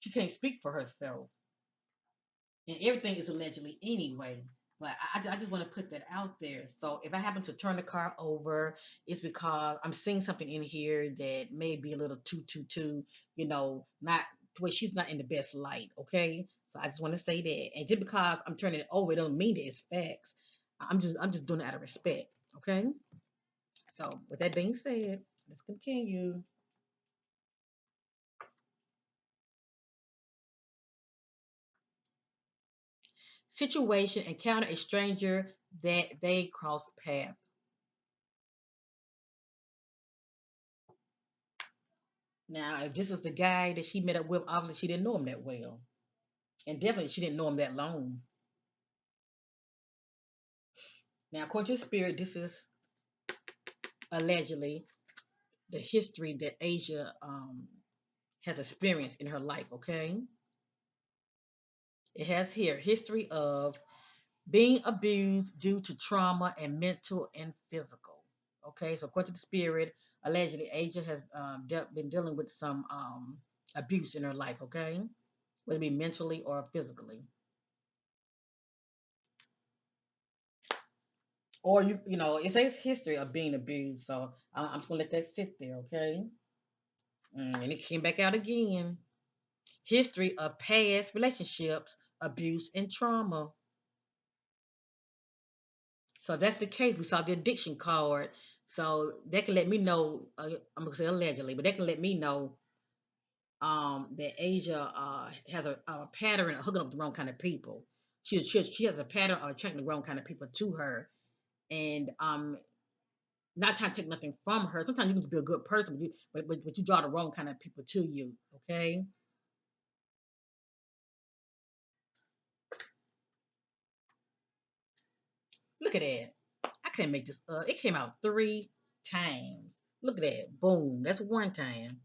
she can't speak for herself, and everything is allegedly anyway. But I just want to put that out there. So if I happen to turn the car over, it's because I'm seeing something in here that may be a little too, not to where she's not in the best light. Okay, so I just want to say that. And just because I'm turning it over, it don't mean that it's facts. I'm just doing it out of respect. Okay. So with that being said, let's continue. Situation: encounter a stranger that they cross paths. Now, if this is the guy that she met up with, obviously she didn't know him that well. And definitely she didn't know him that long. Now, according to the spirit, this is allegedly the history that Asia has experienced in her life, okay? It has here history of being abused due to trauma and mental and physical. Okay, so according to the spirit, allegedly Asia has been dealing with some abuse in her life, okay? Whether it be mentally or physically. Or it says history of being abused, so I'm just gonna let that sit there, okay? And it came back out again. History of past relationships, abuse, and trauma. So that's the case. We saw the addiction card, so that can let me know. I'm gonna say allegedly, but that can let me know that Asia has a pattern of hooking up with the wrong kind of people. She has a pattern of attracting the wrong kind of people to her, and not trying to take nothing from her. Sometimes you can just be a good person, but you draw the wrong kind of people to you. Okay, look at that. I can't make this up. It came out 3 times. Look at that. Boom. That's one time.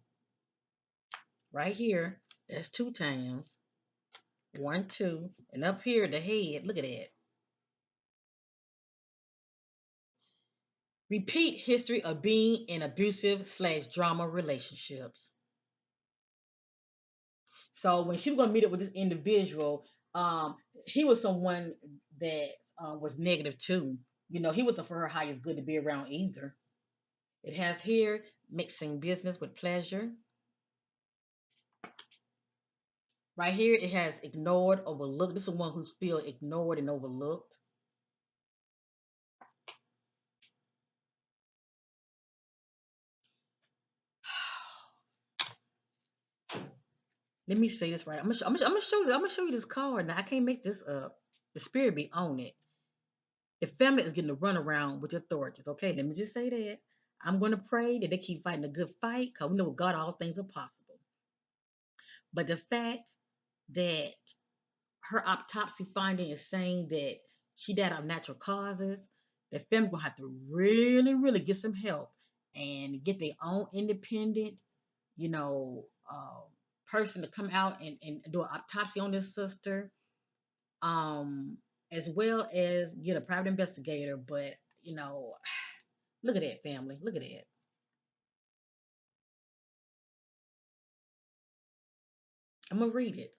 Right here. That's 2 times. One, two, and up here the head. Look at that. Repeat history of being in abusive/drama relationships. So when she was gonna meet up with this individual, um, he was someone that was negative too. He wasn't for her highest good to be around either. It has here mixing business with pleasure. Right here, it has ignored, overlooked. This is one who's still ignored and overlooked. Let me say this right. I'm gonna show you this card. Now I can't make this up. The spirit be on it. The family is getting a runaround with the authorities. Okay, let me just say that. I'm gonna pray that they keep fighting a good fight, cause we know with God all things are possible. But the fact that her autopsy finding is saying that she died of natural causes, the family gonna have to really, really get some help and get their own independent, you know, person to come out and do an autopsy on this sister, um, as well as get a private investigator. But you know, look at that family. Look at that. I'm gonna read it.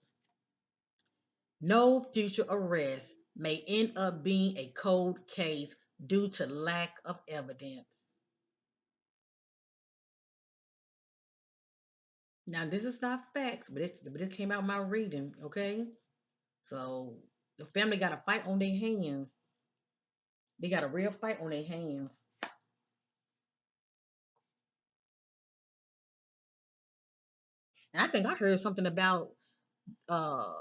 No future arrest may end up being a cold case due to lack of evidence. Now, this is not facts, but it came out of my reading, okay? So the family got a fight on their hands. They got a real fight on their hands. And I think I heard something about uh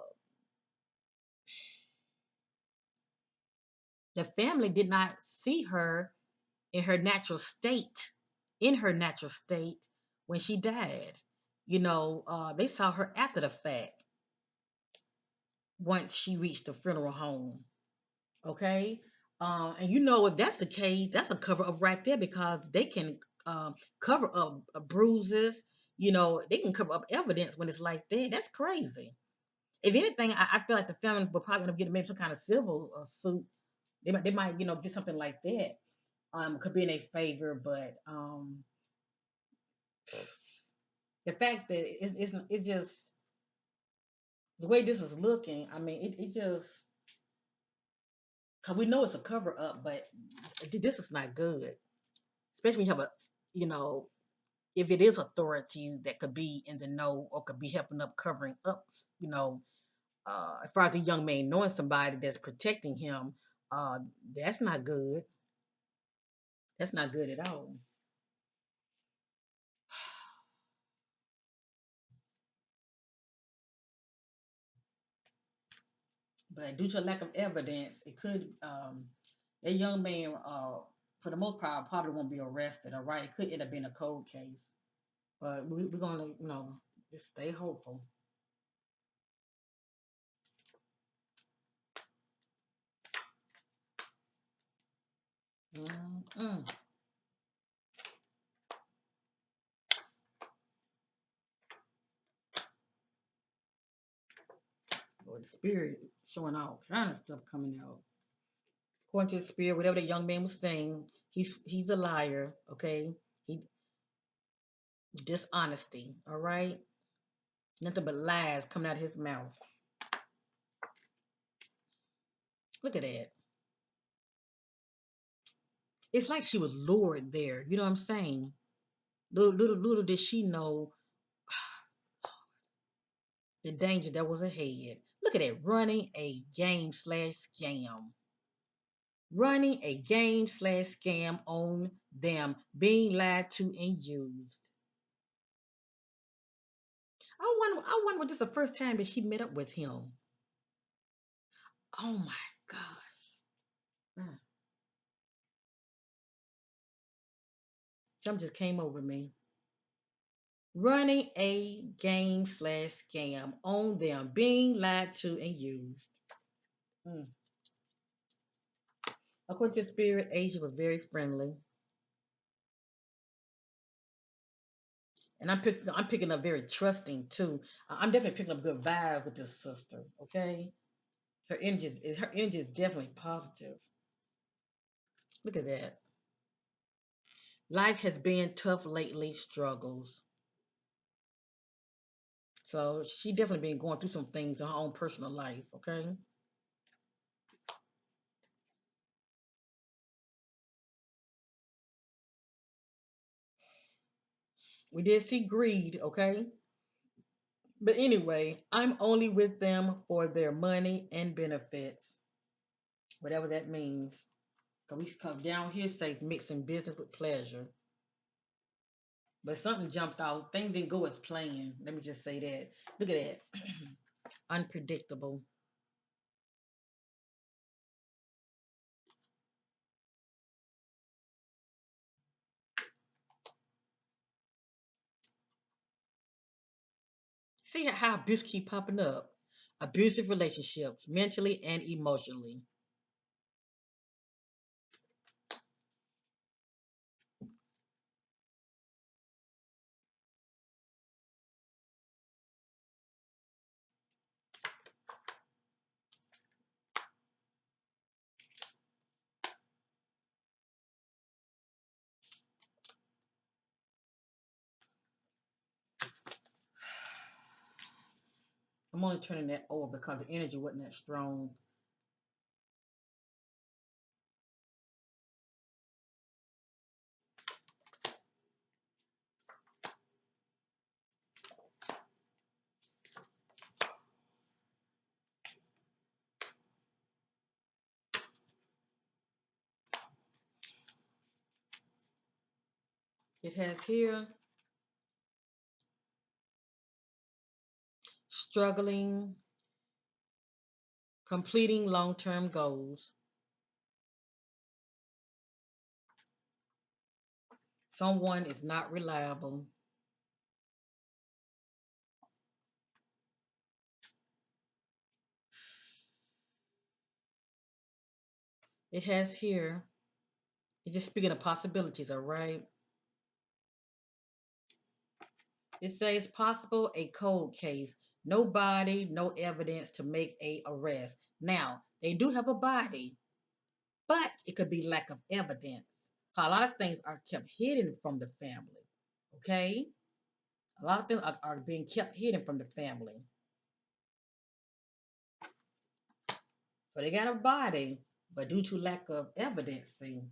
the family did not see her in her natural state, in her natural state when she died. They saw her after the fact once she reached the funeral home. Okay. And if that's the case, that's a cover up right there because they can cover up bruises. They can cover up evidence when it's like that. That's crazy. If anything, I feel like the family will probably end up getting maybe some kind of civil suit. They might, get something like that. Could be in their favor, but the fact that it's just the way this is looking. I mean, it just because we know it's a cover up, but this is not good. Especially when you have you know, if it is authorities that could be in the know or could be helping up covering up, as far as the young man knowing somebody that's protecting him, uh, that's not good. That's not good at all. But due to lack of evidence, it could that young man, for the most part, probably won't be arrested. All right, it could end up being a cold case. But we're gonna, just stay hopeful. Mm-mm. Or the spirit showing all kind of stuff coming out. According to the spirit, whatever the young man was saying, he's a liar. Okay, he dishonesty. All right, nothing but lies coming out of his mouth. Look at that. It's like she was lured there. You know what I'm saying? Little did she know the danger that was ahead. Look at that, running a game slash scam. Running a game slash scam on them, being lied to and used. I wonder what this is the first time that she met up with him. Oh my gosh. Mm. Something just came over me. Running a game slash scam on them, being lied to and used. Mm. According to Spirit, Asia was very friendly. And I'm picking up very trusting too. I'm definitely picking up good vibes with this sister. Okay, her energy is definitely positive. Look at that. Life has been tough lately. Struggles. So she definitely been going through some things in her own personal life. Okay, we did see greed. Okay, but anyway, I'm only with them for their money and benefits, whatever that means. Cause we come down here says mixing business with pleasure. But something jumped out. Things didn't go as planned. Let me just say that. Look at that. Unpredictable. See how abuse keep popping up. Abusive relationships, mentally and emotionally. I'm only turning that over because the energy wasn't that strong. It has here struggling, completing long term goals. Someone is not reliable. It has here, it's just speaking of possibilities, all right? It says possible a cold case. No body, no evidence to make a arrest. Now, they do have a body, but it could be lack of evidence. A lot of things are kept hidden from the family. Okay? A lot of things are being kept hidden from the family. So they got a body, but due to lack of evidence, see,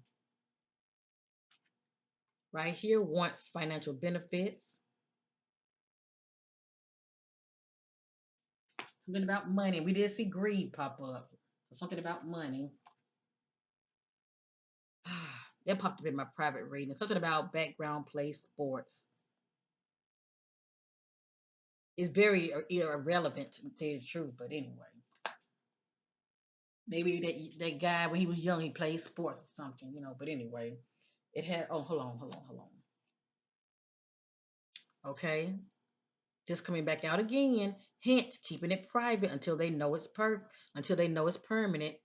right here wants financial benefits. Something about money. We did see greed pop up. So something about money. That popped up in my private reading. Something about background play sports. It's very irrelevant to tell you the truth, but anyway. Maybe that guy when he was young he played sports or something, But anyway, it had. Oh, hold on. Okay, just coming back out again. Hence, keeping it private until they know it's permanent.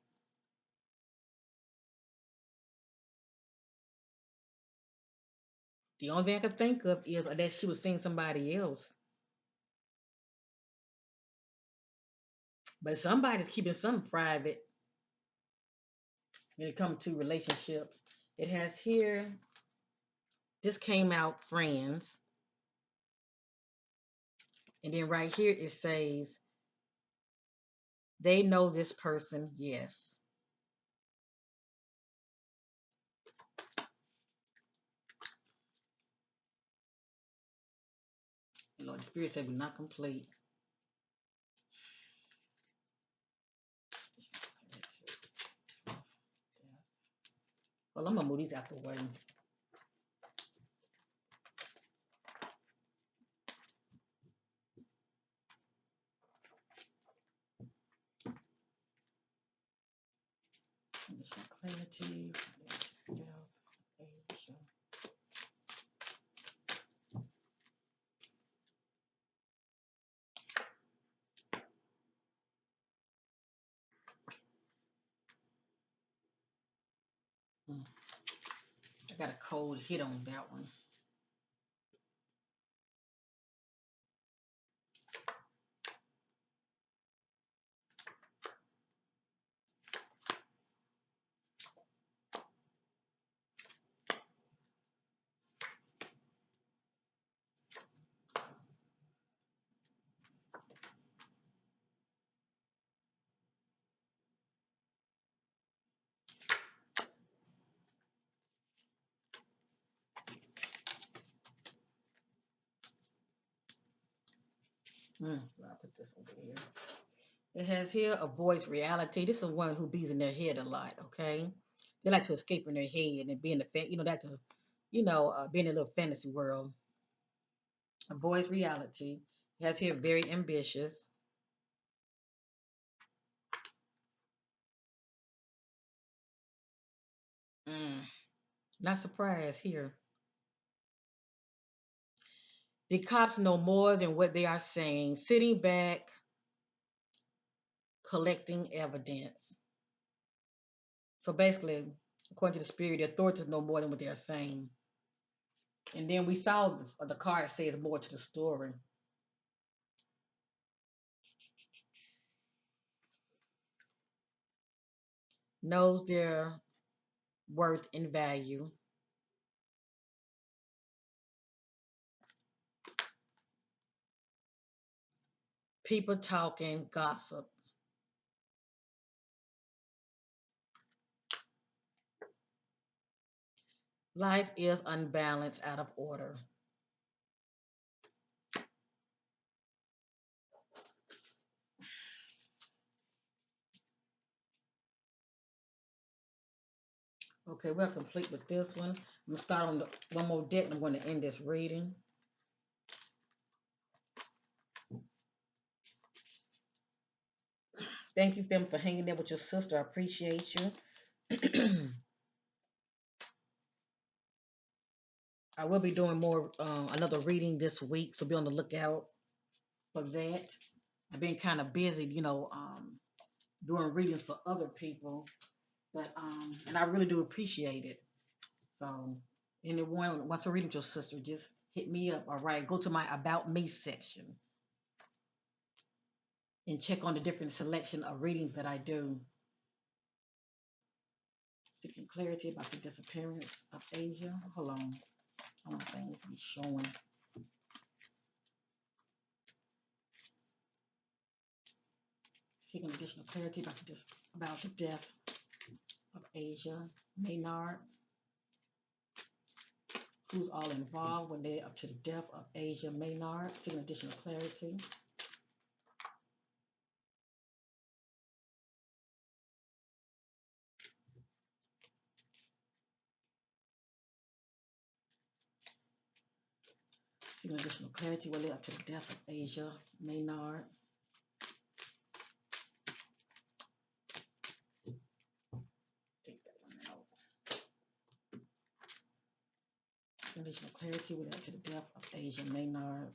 The only thing I could think of is that she was seeing somebody else, but somebody's keeping something private when it comes to relationships. It has here. This came out friends, and then right here it says they know this person. Yes. Lord, the Spirit said we're not complete. Well, I'm gonna move these out the way. Clarity. I got a cold hit on that one. I'll put this over here. It has here avoids reality. This is one who bees in their head a lot. Okay, they like to escape in their head and be in the that's a, be in a little fantasy world. Avoids reality. It has here very ambitious. Mm, not surprised here. The cops know more than what they are saying. Sitting back, collecting evidence. So basically, according to the spirit, the authorities know more than what they are saying. And then we saw the card says more to the story. Knows their worth and value. People talking, gossip. Life is unbalanced, out of order. Okay, we're complete with this one. I'm gonna start on one more deck and I'm going to end this reading. Thank you, Fem, for hanging there with your sister. I appreciate you. I will be doing more another reading this week, so be on the lookout for that. I've been kind of busy, doing readings for other people. But and I really do appreciate it. So anyone wants to read with your sister, just hit me up. All right, go to my About Me section and check on the different selection of readings that I do. Seeking clarity about the disappearance of Asia. Hold on, I don't think it's be showing. Seeking additional clarity about the death of Asia Maynard. Who's all involved when they up to the death of Asia Maynard? Seeking additional clarity. Seeking additional clarity will lead up to the death of Asia Maynard. Take that one out. Seeking additional clarity will lead up to the death of Asia Maynard.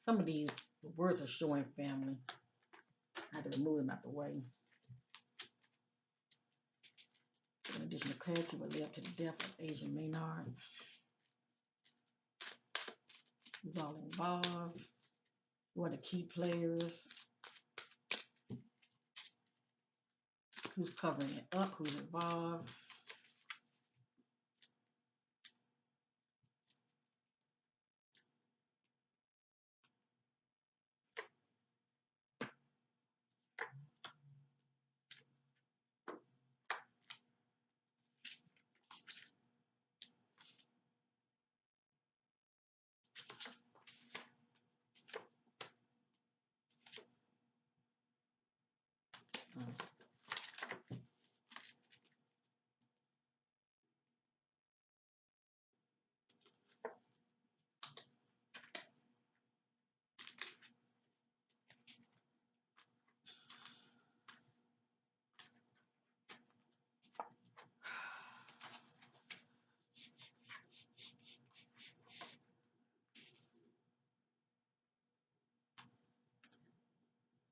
Some of these the words are showing, family. I had to remove them out the way. Seeking additional clarity will lead up to the death of Asia Maynard. Who's all involved? Who are the key players? Who's covering it up? Who's involved?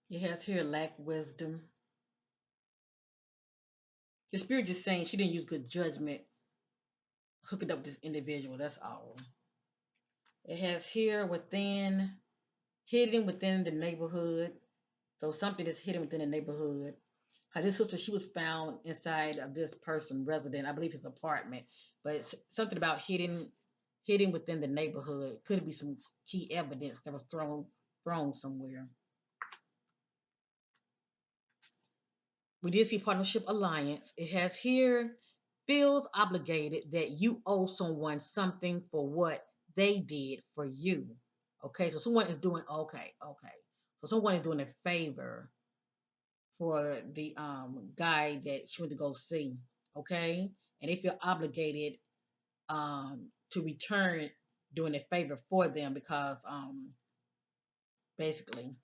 It has here lack wisdom. The spirit just saying she didn't use good judgment hooking up with this individual. That's all. It has here within, hidden within the neighborhood. So something is hidden within the neighborhood. Cause this sister, she was found inside of this person resident, I believe his apartment. But it's something about hidden within the neighborhood. Could be some key evidence that was thrown somewhere. We did see partnership alliance. It has here feels obligated that you owe someone something for what they did for you. Okay, so someone is doing okay. So someone is doing a favor for the guy that she went to go see. Okay, and they feel obligated to return doing a favor for them because basically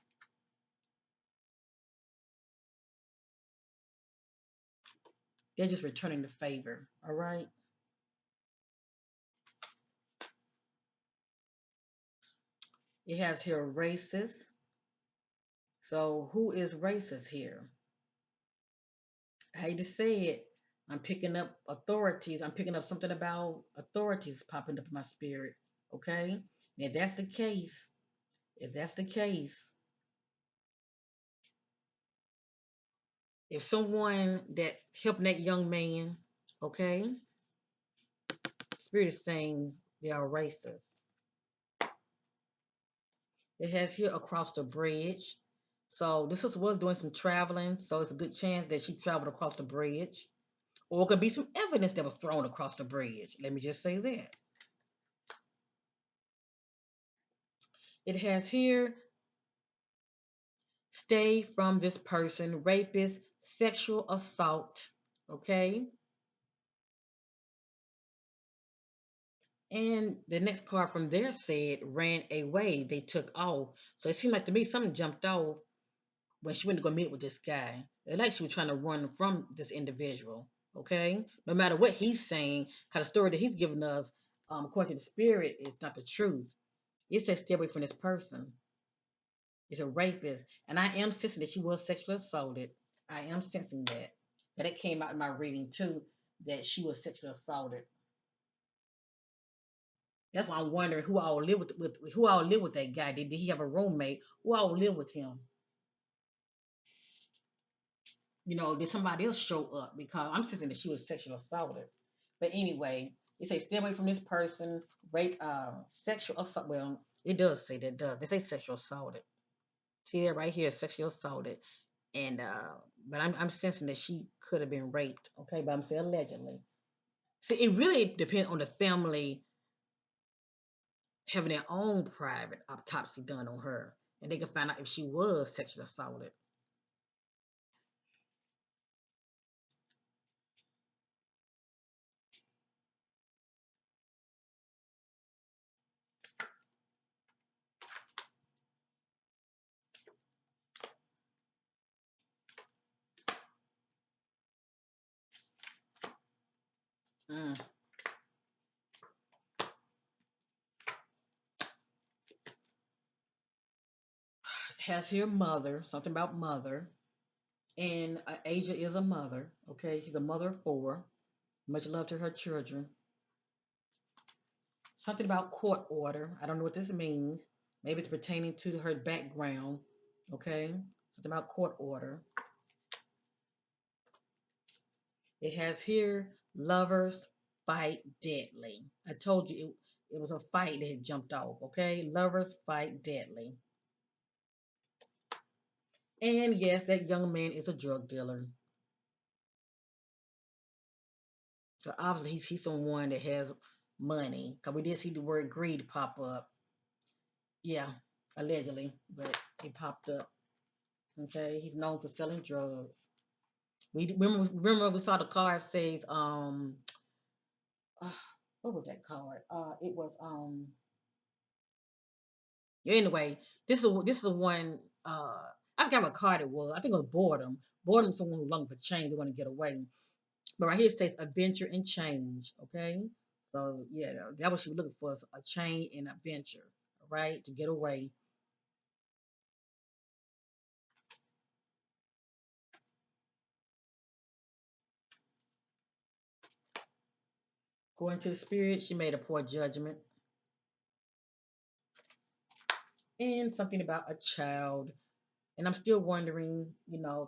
they're just returning the favor. All right. It has here racist. So who is racist here? I hate to say it. I'm picking up authorities. I'm picking up something about authorities popping up in my spirit. Okay? And if that's the case, if that's the case, if someone that helped that young man, okay, spirit is saying they are racist. It has here across the bridge. So this sister was doing some traveling, so it's a good chance that she traveled across the bridge. Or it could be some evidence that was thrown across the bridge. Let me just say that. It has here stay from this person, rapist, sexual assault. Okay. And the next card from there said ran away. They took off. So it seemed like to me something jumped off when she went to go meet with this guy. It like she was trying to run from this individual. Okay. No matter what he's saying, kind of story that he's giving us, according to the spirit, it's not the truth. It says stay away from this person. It's a rapist. And I am sensing that she was sexually assaulted. I am sensing that. That it came out in my reading too that she was sexually assaulted. That's why I'm wondering who all live with who all live with that guy. Did he have a roommate? Who all live with him? Did somebody else show up? Because I'm sensing that she was sexually assaulted. But anyway, they say stay away from this person. Rape, sexual assault. Well, it does say that. Does they say sexual assaulted? See that right here, sexual assaulted. And but I'm sensing that she could have been raped. Okay, but I'm saying allegedly. See, it really depends on the family having their own private autopsy done on her, and they can find out if she was sexually assaulted. Mm. Has here mother, something about mother, and Asia is a mother. Okay, she's a mother of four. Much love to her children. Something about court order. I don't know what this means. Maybe it's pertaining to her background. Okay, something about court order. It has here lovers fight deadly. I told you it was a fight that had jumped off. Okay, lovers fight deadly. And yes, that young man is a drug dealer. So obviously he's someone that has money. Cause we did see the word greed pop up. Yeah, allegedly, but it popped up. Okay, he's known for selling drugs. We remember we saw the card says uh, what was that card? It was anyway. This is a one. I forgot what card it was. I think it was boredom. Boredom is someone who's looking for change. They want to get away. But right here it says adventure and change. Okay, so yeah, that what she was looking for is a change and adventure. Right, to get away. According to the spirit, she made a poor judgment and something about a child. And I'm still wondering,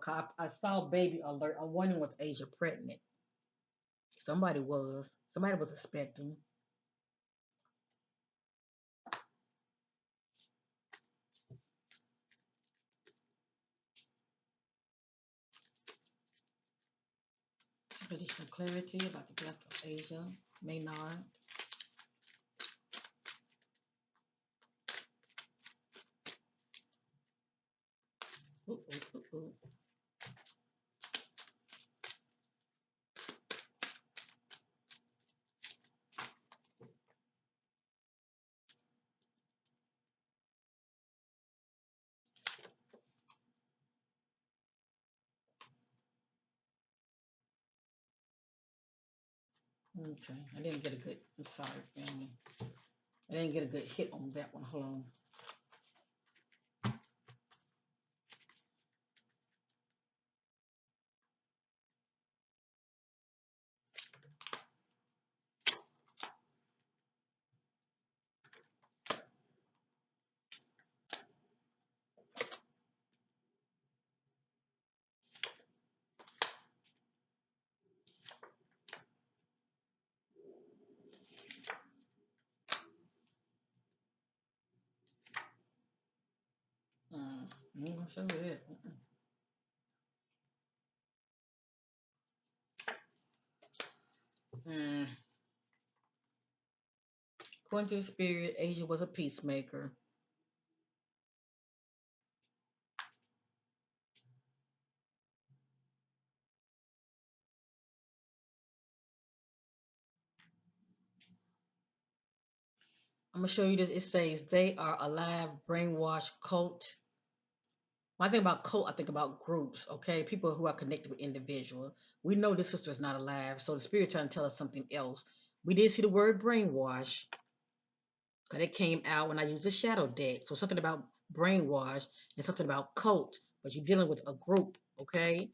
'cause I saw baby alert. I'm wondering was Asia pregnant? Somebody was expecting. Additional clarity about the death of Asia Maynard. Ooh, ooh, ooh, ooh. Okay, I didn't get a good. I'm sorry, family. I didn't get a good hit on that one. Hold on. I'm not gonna show you that. Mm. According to the spirit, Asia was a peacemaker. I'm gonna show you this. It says they are alive, brainwashed cult. When I think about cult, I think about groups. Okay, people who are connected with individuals. We know this sister is not alive, so the spirit trying to tell us something else. We did see the word brainwash because it came out when I used the shadow deck. So something about brainwash and something about cult, but you're dealing with a group. Okay,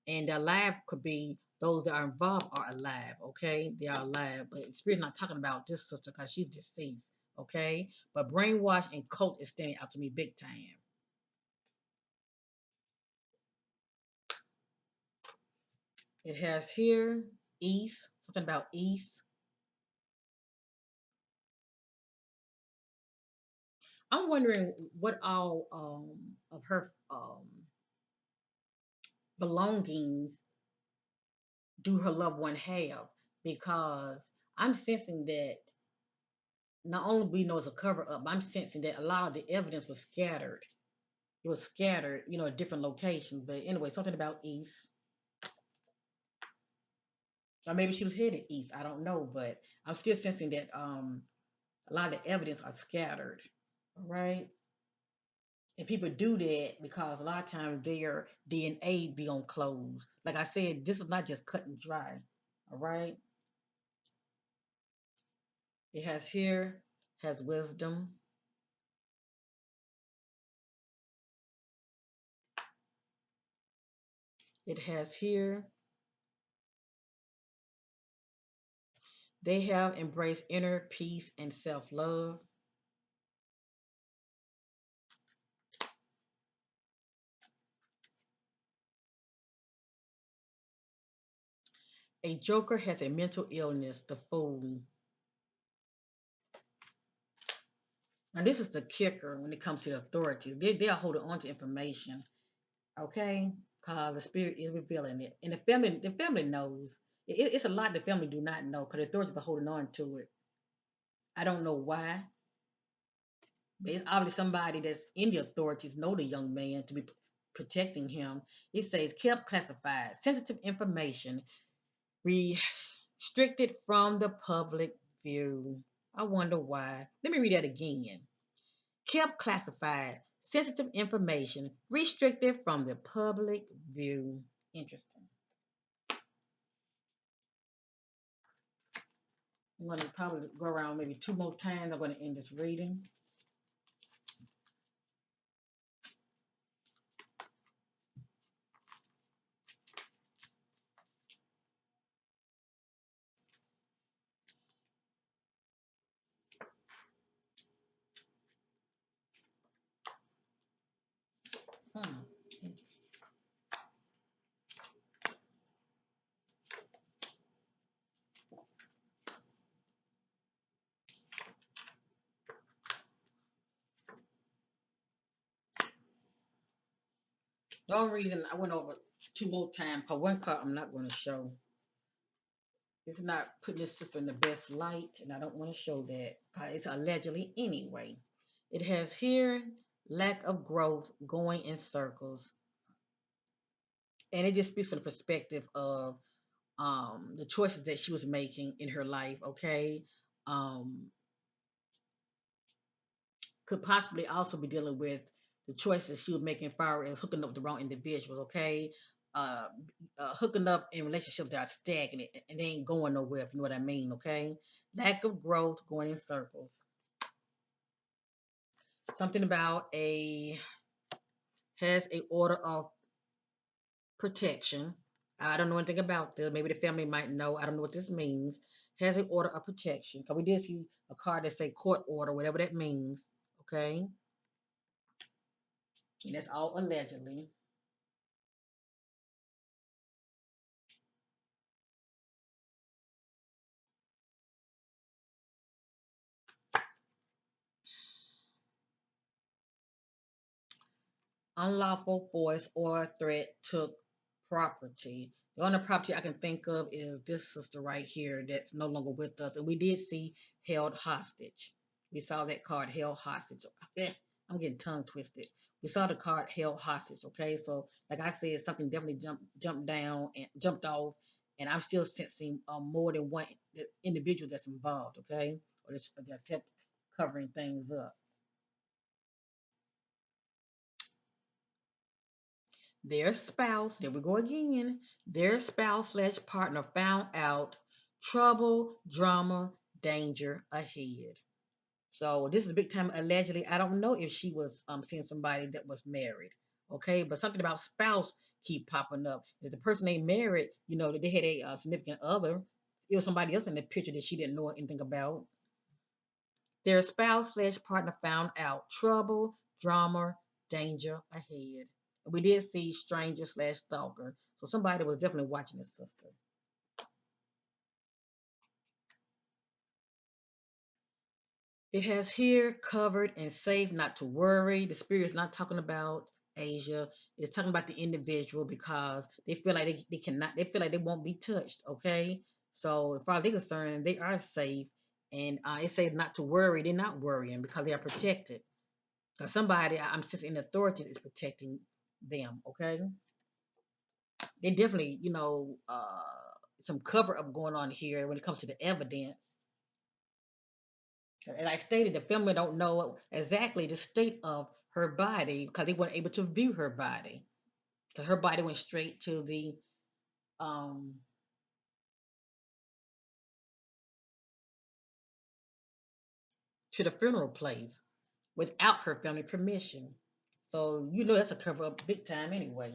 And the alive could be those that are involved are alive, okay? They are alive, but spirit's not talking about this sister because she's deceased, okay? But brainwash and cult is standing out to me big time. It has here East, something about East. I'm wondering what all of her belongings do her loved one have, because I'm sensing that not only we know it's a cover up, but I'm sensing that a lot of the evidence was scattered. It was scattered, at different locations. But anyway, something about East, or maybe she was headed East. I don't know, but I'm still sensing that a lot of the evidence are scattered. All right. And people do that because a lot of times their DNA be on clothes. Like I said, this is not just cut and dry. All right. It has here, has wisdom. It has here, they have embraced inner peace and self love. A joker has a mental illness, the fool. Now, this is the kicker when it comes to the authorities. They are holding on to information, okay? Because the spirit is revealing it. And the family knows. It's a lot the family do not know because the authorities are holding on to it. I don't know why, but it's obviously somebody that's in the authorities know the young man to be protecting him. It says kept classified, sensitive information restricted from the public view. I wonder why. Let me read that again. Kept classified, sensitive information restricted from the public view. Interesting. I'm going to probably go around maybe two more times. I'm going to end this reading. Hmm. The only reason I went over two more times, because one card I'm not going to show. It's not putting this sister in the best light, and I don't want to show that because it's allegedly anyway. It has here lack of growth, going in circles, and it just speaks from the perspective of the choices that she was making in her life. Okay, um, could possibly also be dealing with the choices she was making as far as hooking up with the wrong individuals. Okay, uh, hooking up in relationships that are stagnant and they ain't going nowhere. If you know what I mean. Okay, lack of growth, going in circles. Something about a has a order of protection. I don't know anything about this. Maybe the family might know. I don't know what this means. Has an order of protection. Because we did see a card that say court order, whatever that means. Okay. And that's all allegedly. Unlawful force or threat took property. The only property I can think of is this sister right here that's no longer with us. And we did see held hostage. We saw that card held hostage. I'm getting tongue twisted. We saw the card held hostage. Okay, so like I said, something definitely jumped down and jumped off, and I'm still sensing more than one individual that's involved. Okay, or that's helped covering things up. Their spouse, there we go again, their spouse slash partner found out trouble, drama, danger ahead. So this is a big time allegedly. I don't know if she was seeing somebody that was married. Okay, but something about spouse keep popping up. If the person they married, that they had a significant other, it was somebody else in the picture that she didn't know anything about. Their spouse slash partner found out. Trouble, drama, danger ahead. We did see stranger slash stalker. So somebody was definitely watching his sister. It has here covered and safe, not to worry. The spirit is not talking about Asia. It's talking about the individual because they feel like they cannot, they feel like they won't be touched. Okay. So as far as they're concerned, they are safe. And it says not to worry. They're not worrying because they are protected. Because somebody, I'm sensing in authority is protecting them. Okay. They definitely, some cover up going on here when it comes to the evidence. As I stated, the family don't know exactly the state of her body because they weren't able to view her body. Because her body went straight um to the funeral place without her family permission. So that's a cover up big time anyway.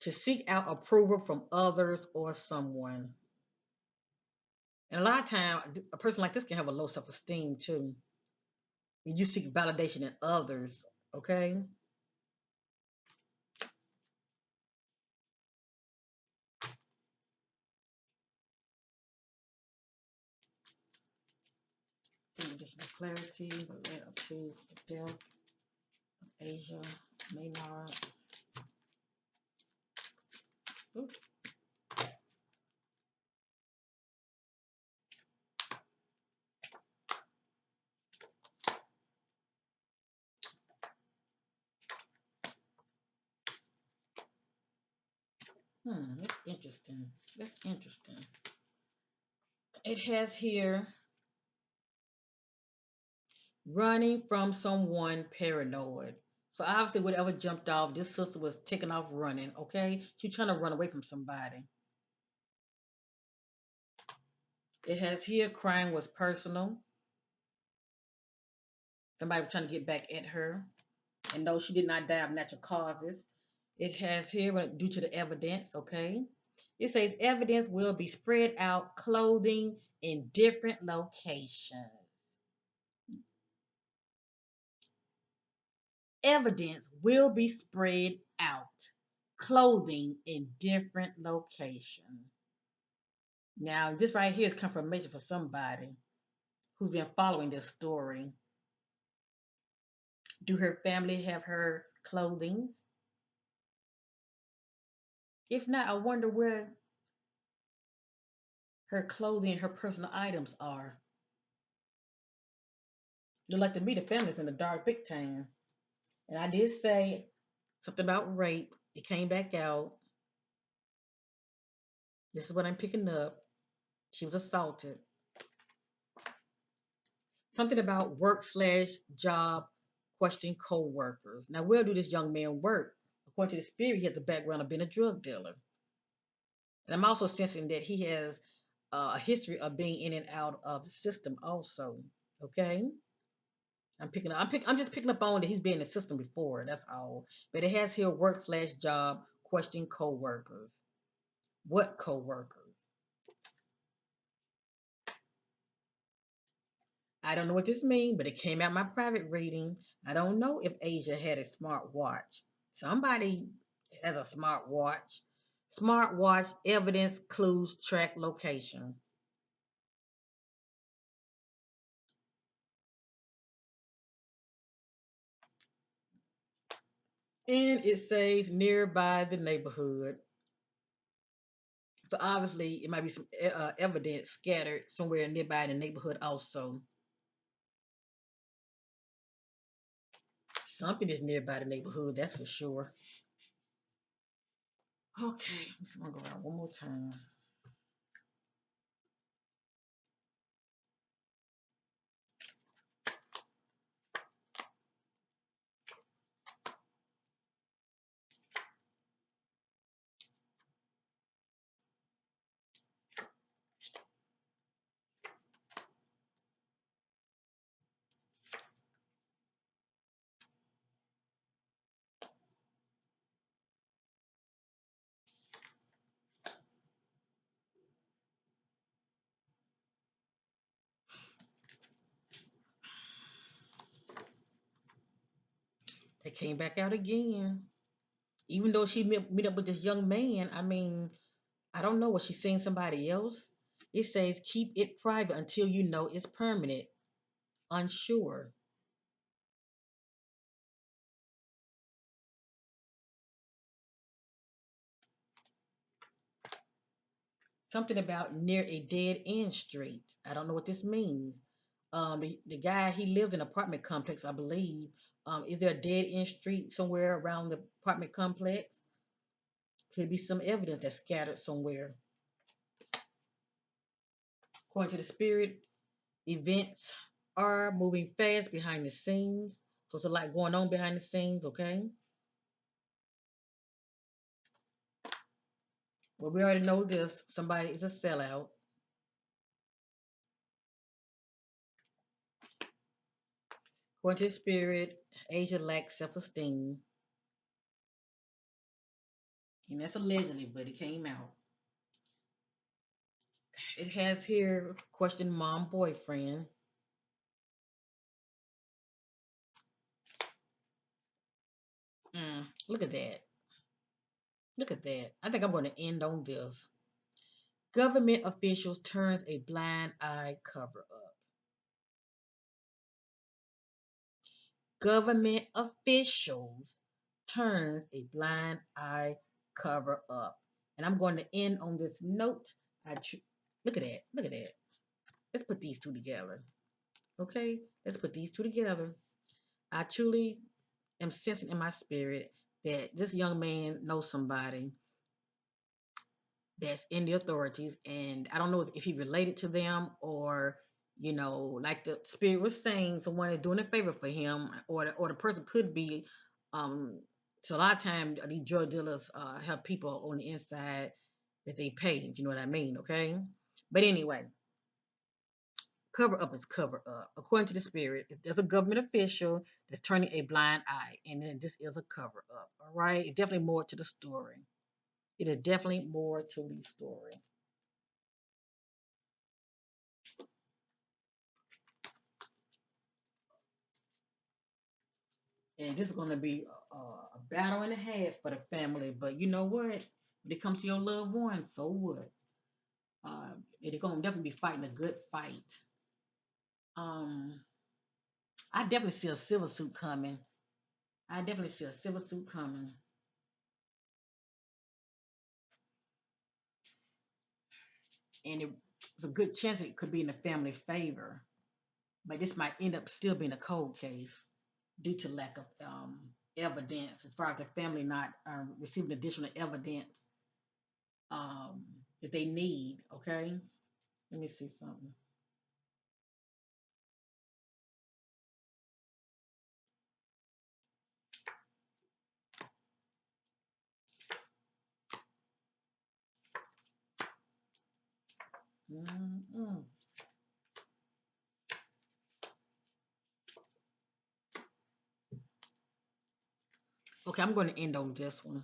To seek out approval from others or someone. And a lot of time a person like this can have a low self-esteem too. You seek validation in others, okay? Some additional clarity related to the death of Asia Maynard. Oops. That's interesting. That's interesting. It has here running from someone paranoid. So obviously, whatever jumped off, this sister was taking off running. Okay, she's trying to run away from somebody. It has here crying was personal. Somebody was trying to get back at her, and no, she did not die of natural causes. It has here due to the evidence. Okay, it says evidence will be spread out, clothing in different locations. Evidence will be spread out, clothing in different locations. Now, this right here is confirmation for somebody who's been following this story. Do her family have her clothing? If not, I wonder where her clothing, her personal items are. Look like to me, the family's in the dark big time. And I did say something about rape. It came back out. This is what I'm picking up. She was assaulted. Something about work slash job, question co-workers. Now, where do this young man work? According to the spirit, he has a background of being a drug dealer. And I'm also sensing that he has a history of being in and out of the system also. Okay? I'm just picking up on that he's been in the system before. That's all. But it has here work slash job, question co-workers. What co-workers? I don't know what this means, but it came out my private reading. I don't know if Asia had a smart watch. Somebody has a smart watch. Smart watch, evidence, clues, track location. And it says nearby the neighborhood. So obviously, it might be some evidence scattered somewhere nearby the neighborhood also. Something is nearby the neighborhood, that's for sure. Okay, I'm just gonna go around one more time. It came back out again. Even though she meet up with this young man, I mean, I don't know. Was she seeing somebody else? It says keep it private until you know it's permanent. Unsure. Something about near a dead end street. I don't know what this means. The guy, he lived in an apartment complex, I believe. Is there a dead end street somewhere around the apartment complex? Could be some evidence that's scattered somewhere. According to the spirit, events are moving fast behind the scenes. So it's a lot going on behind the scenes, okay? Well, we already know this. Somebody is a sellout. According to the spirit, Asia lacks self esteem. And that's allegedly, but it came out. It has here question mom boyfriend. Look at that. Look at that. I think I'm going to end on this. Government officials turns a blind eye cover up. Government officials turns a blind eye cover up. And I'm going to end on this note. Look at that. Look at that. Let's put these two together. Okay? Let's put these two together. I truly am sensing in my spirit that this young man knows somebody that's in the authorities, and I don't know if he related to them or like the spirit was saying, someone is doing a favor for him, or the person could be. Um, so a lot of times these drug dealers have people on the inside that they pay. If you know what I mean, okay? But anyway, cover up is cover up. According to the spirit, if there's a government official that's turning a blind eye, and then this is a cover up. All right, it's definitely more to the story. It is definitely more to the story. And this is going to be a battle and a half for the family. But you know what? When it comes to your loved one, so what? They're going to definitely be fighting a good fight. Um, I definitely see a civil suit coming. I definitely see a civil suit coming. And it's a good chance it could be in the family favor. But this might end up still being a cold case due to lack of evidence, as far as the family not receiving additional evidence um, that they need. Okay, let me see something. Mm-mm. Okay, I'm going to end on this one.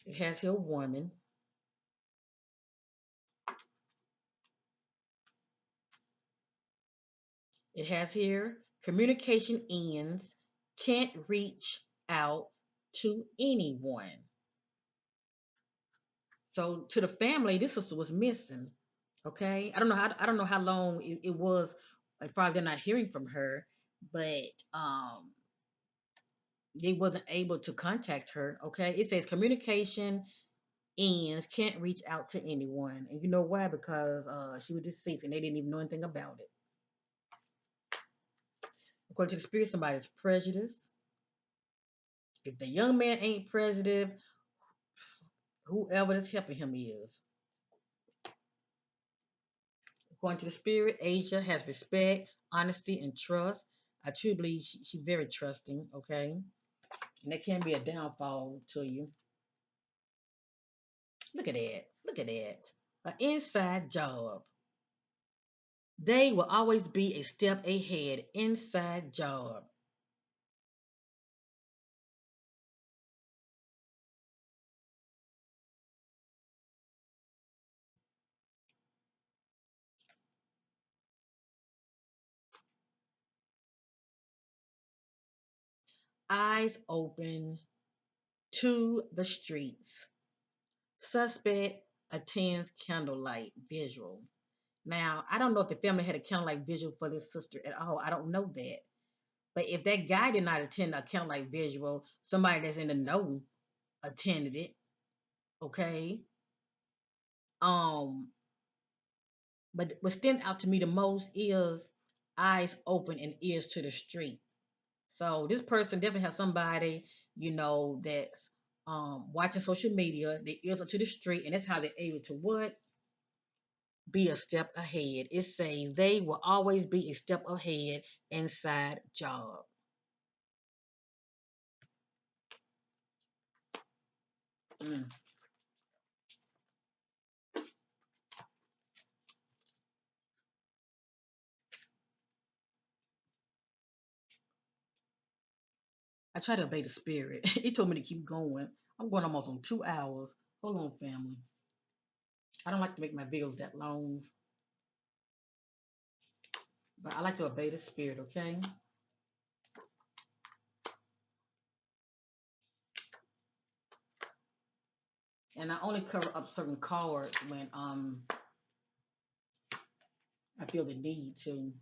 It has here woman. It has here communication ends, can't reach out to anyone. So to the family, this sister was missing. Okay, I don't know how long it was as far as they're not hearing from her, but they wasn't able to contact her. Okay, it says communication ends, can't reach out to anyone, and you know why? Because she was deceased and they didn't even know anything about it. According to the spirit, somebody's prejudiced. If the young man ain't prejudiced, whoever that's helping him is. According to the spirit, Asia has respect, honesty, and trust. I truly believe she's very trusting, okay? And that can be a downfall to you. Look at that. Look at that. An inside job. They will always be a step ahead. Inside job. Eyes open to the streets. Suspect attends candlelight visual. Now, I don't know if the family had a candlelight visual for this sister at all. I don't know that. But if that guy did not attend a candlelight visual, somebody that's in the know attended it. Okay. Um, but what stands out to me the most is eyes open and ears to the street. So this person definitely has somebody, that's watching social media, their ears are to the street, and that's how they're able to what? Be a step ahead. It says they will always be a step ahead inside job. Mm. I try to obey the spirit. It told me to keep going. I'm going almost on 2 hours. Hold on, family. I don't like to make my videos that long, but I like to obey the spirit, okay? And I only cover up certain cards when I feel the need to.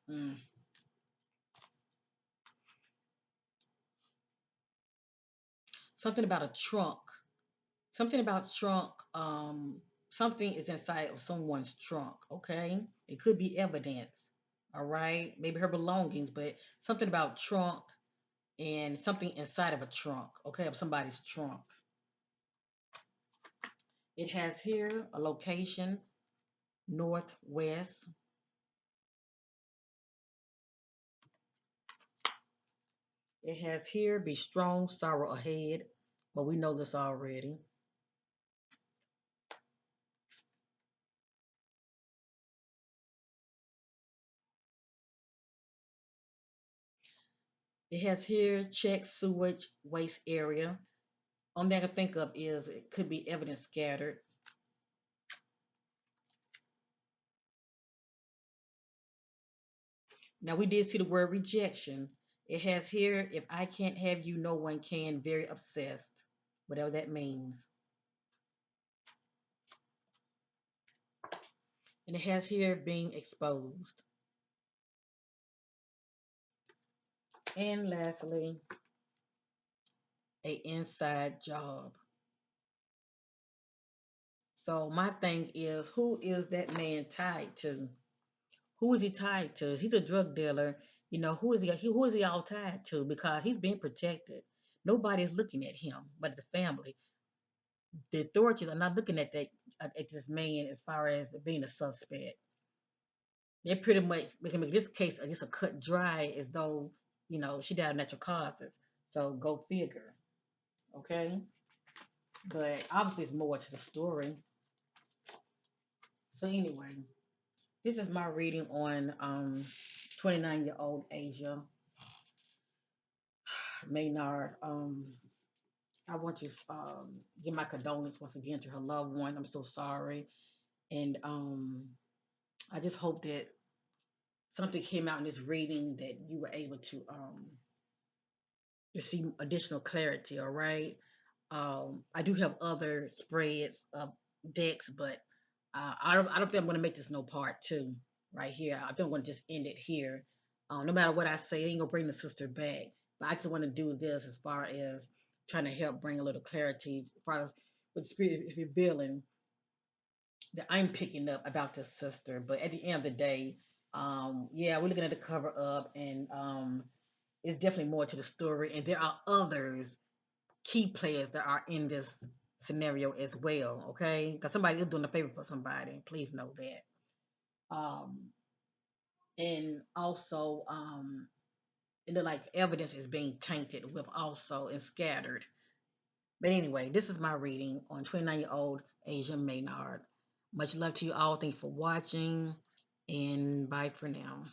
Mm. Something about a trunk. Something about trunk. Something is inside of someone's trunk, okay? It could be evidence, all right? Maybe her belongings, but something about trunk and something inside of a trunk, okay, of somebody's trunk. It has here a location, northwest. It has here be strong sorrow ahead, but we know this already. It has here check sewage waste area. Only thing I can think of is it could be evidence scattered. Now we did see the word rejection. It has here, if I can't have you, no one can, very obsessed, whatever that means. And it has here being exposed. And lastly, a inside job. So my thing is, who is that man tied to? Who is he tied to? He's a drug dealer. Who is he all tied to? Because he's being protected. Nobody is looking at him, but the family. The authorities are not looking at at this man as far as being a suspect. They're pretty much we can make this case just a cut dry as though she died of natural causes. So go figure, okay? But obviously, it's more to the story. So anyway, this is my reading on 29-year-old Asia Maynard. I want to give my condolence once again to her loved one. I'm so sorry, and I just hope that something came out in this reading that you were able to receive additional clarity. All right. I do have other spreads of decks, but I don't think I'm going to make this no part two right here. I think I'm going to just end it here. No matter what I say, it ain't going to bring the sister back. But I just want to do this as far as trying to help bring a little clarity as far as what the spirit is revealing that I'm picking up about this sister. But at the end of the day, yeah, we're looking at the cover up, and it's definitely more to the story. And there are others key players that are in this scenario as well. Okay, because somebody is doing a favor for somebody. Please know that. Um, and also, it look like evidence is being tainted with also and scattered. But anyway, this is my reading on 29-year-old Asia Maynard. Much love to you all. Thank you for watching, and bye for now.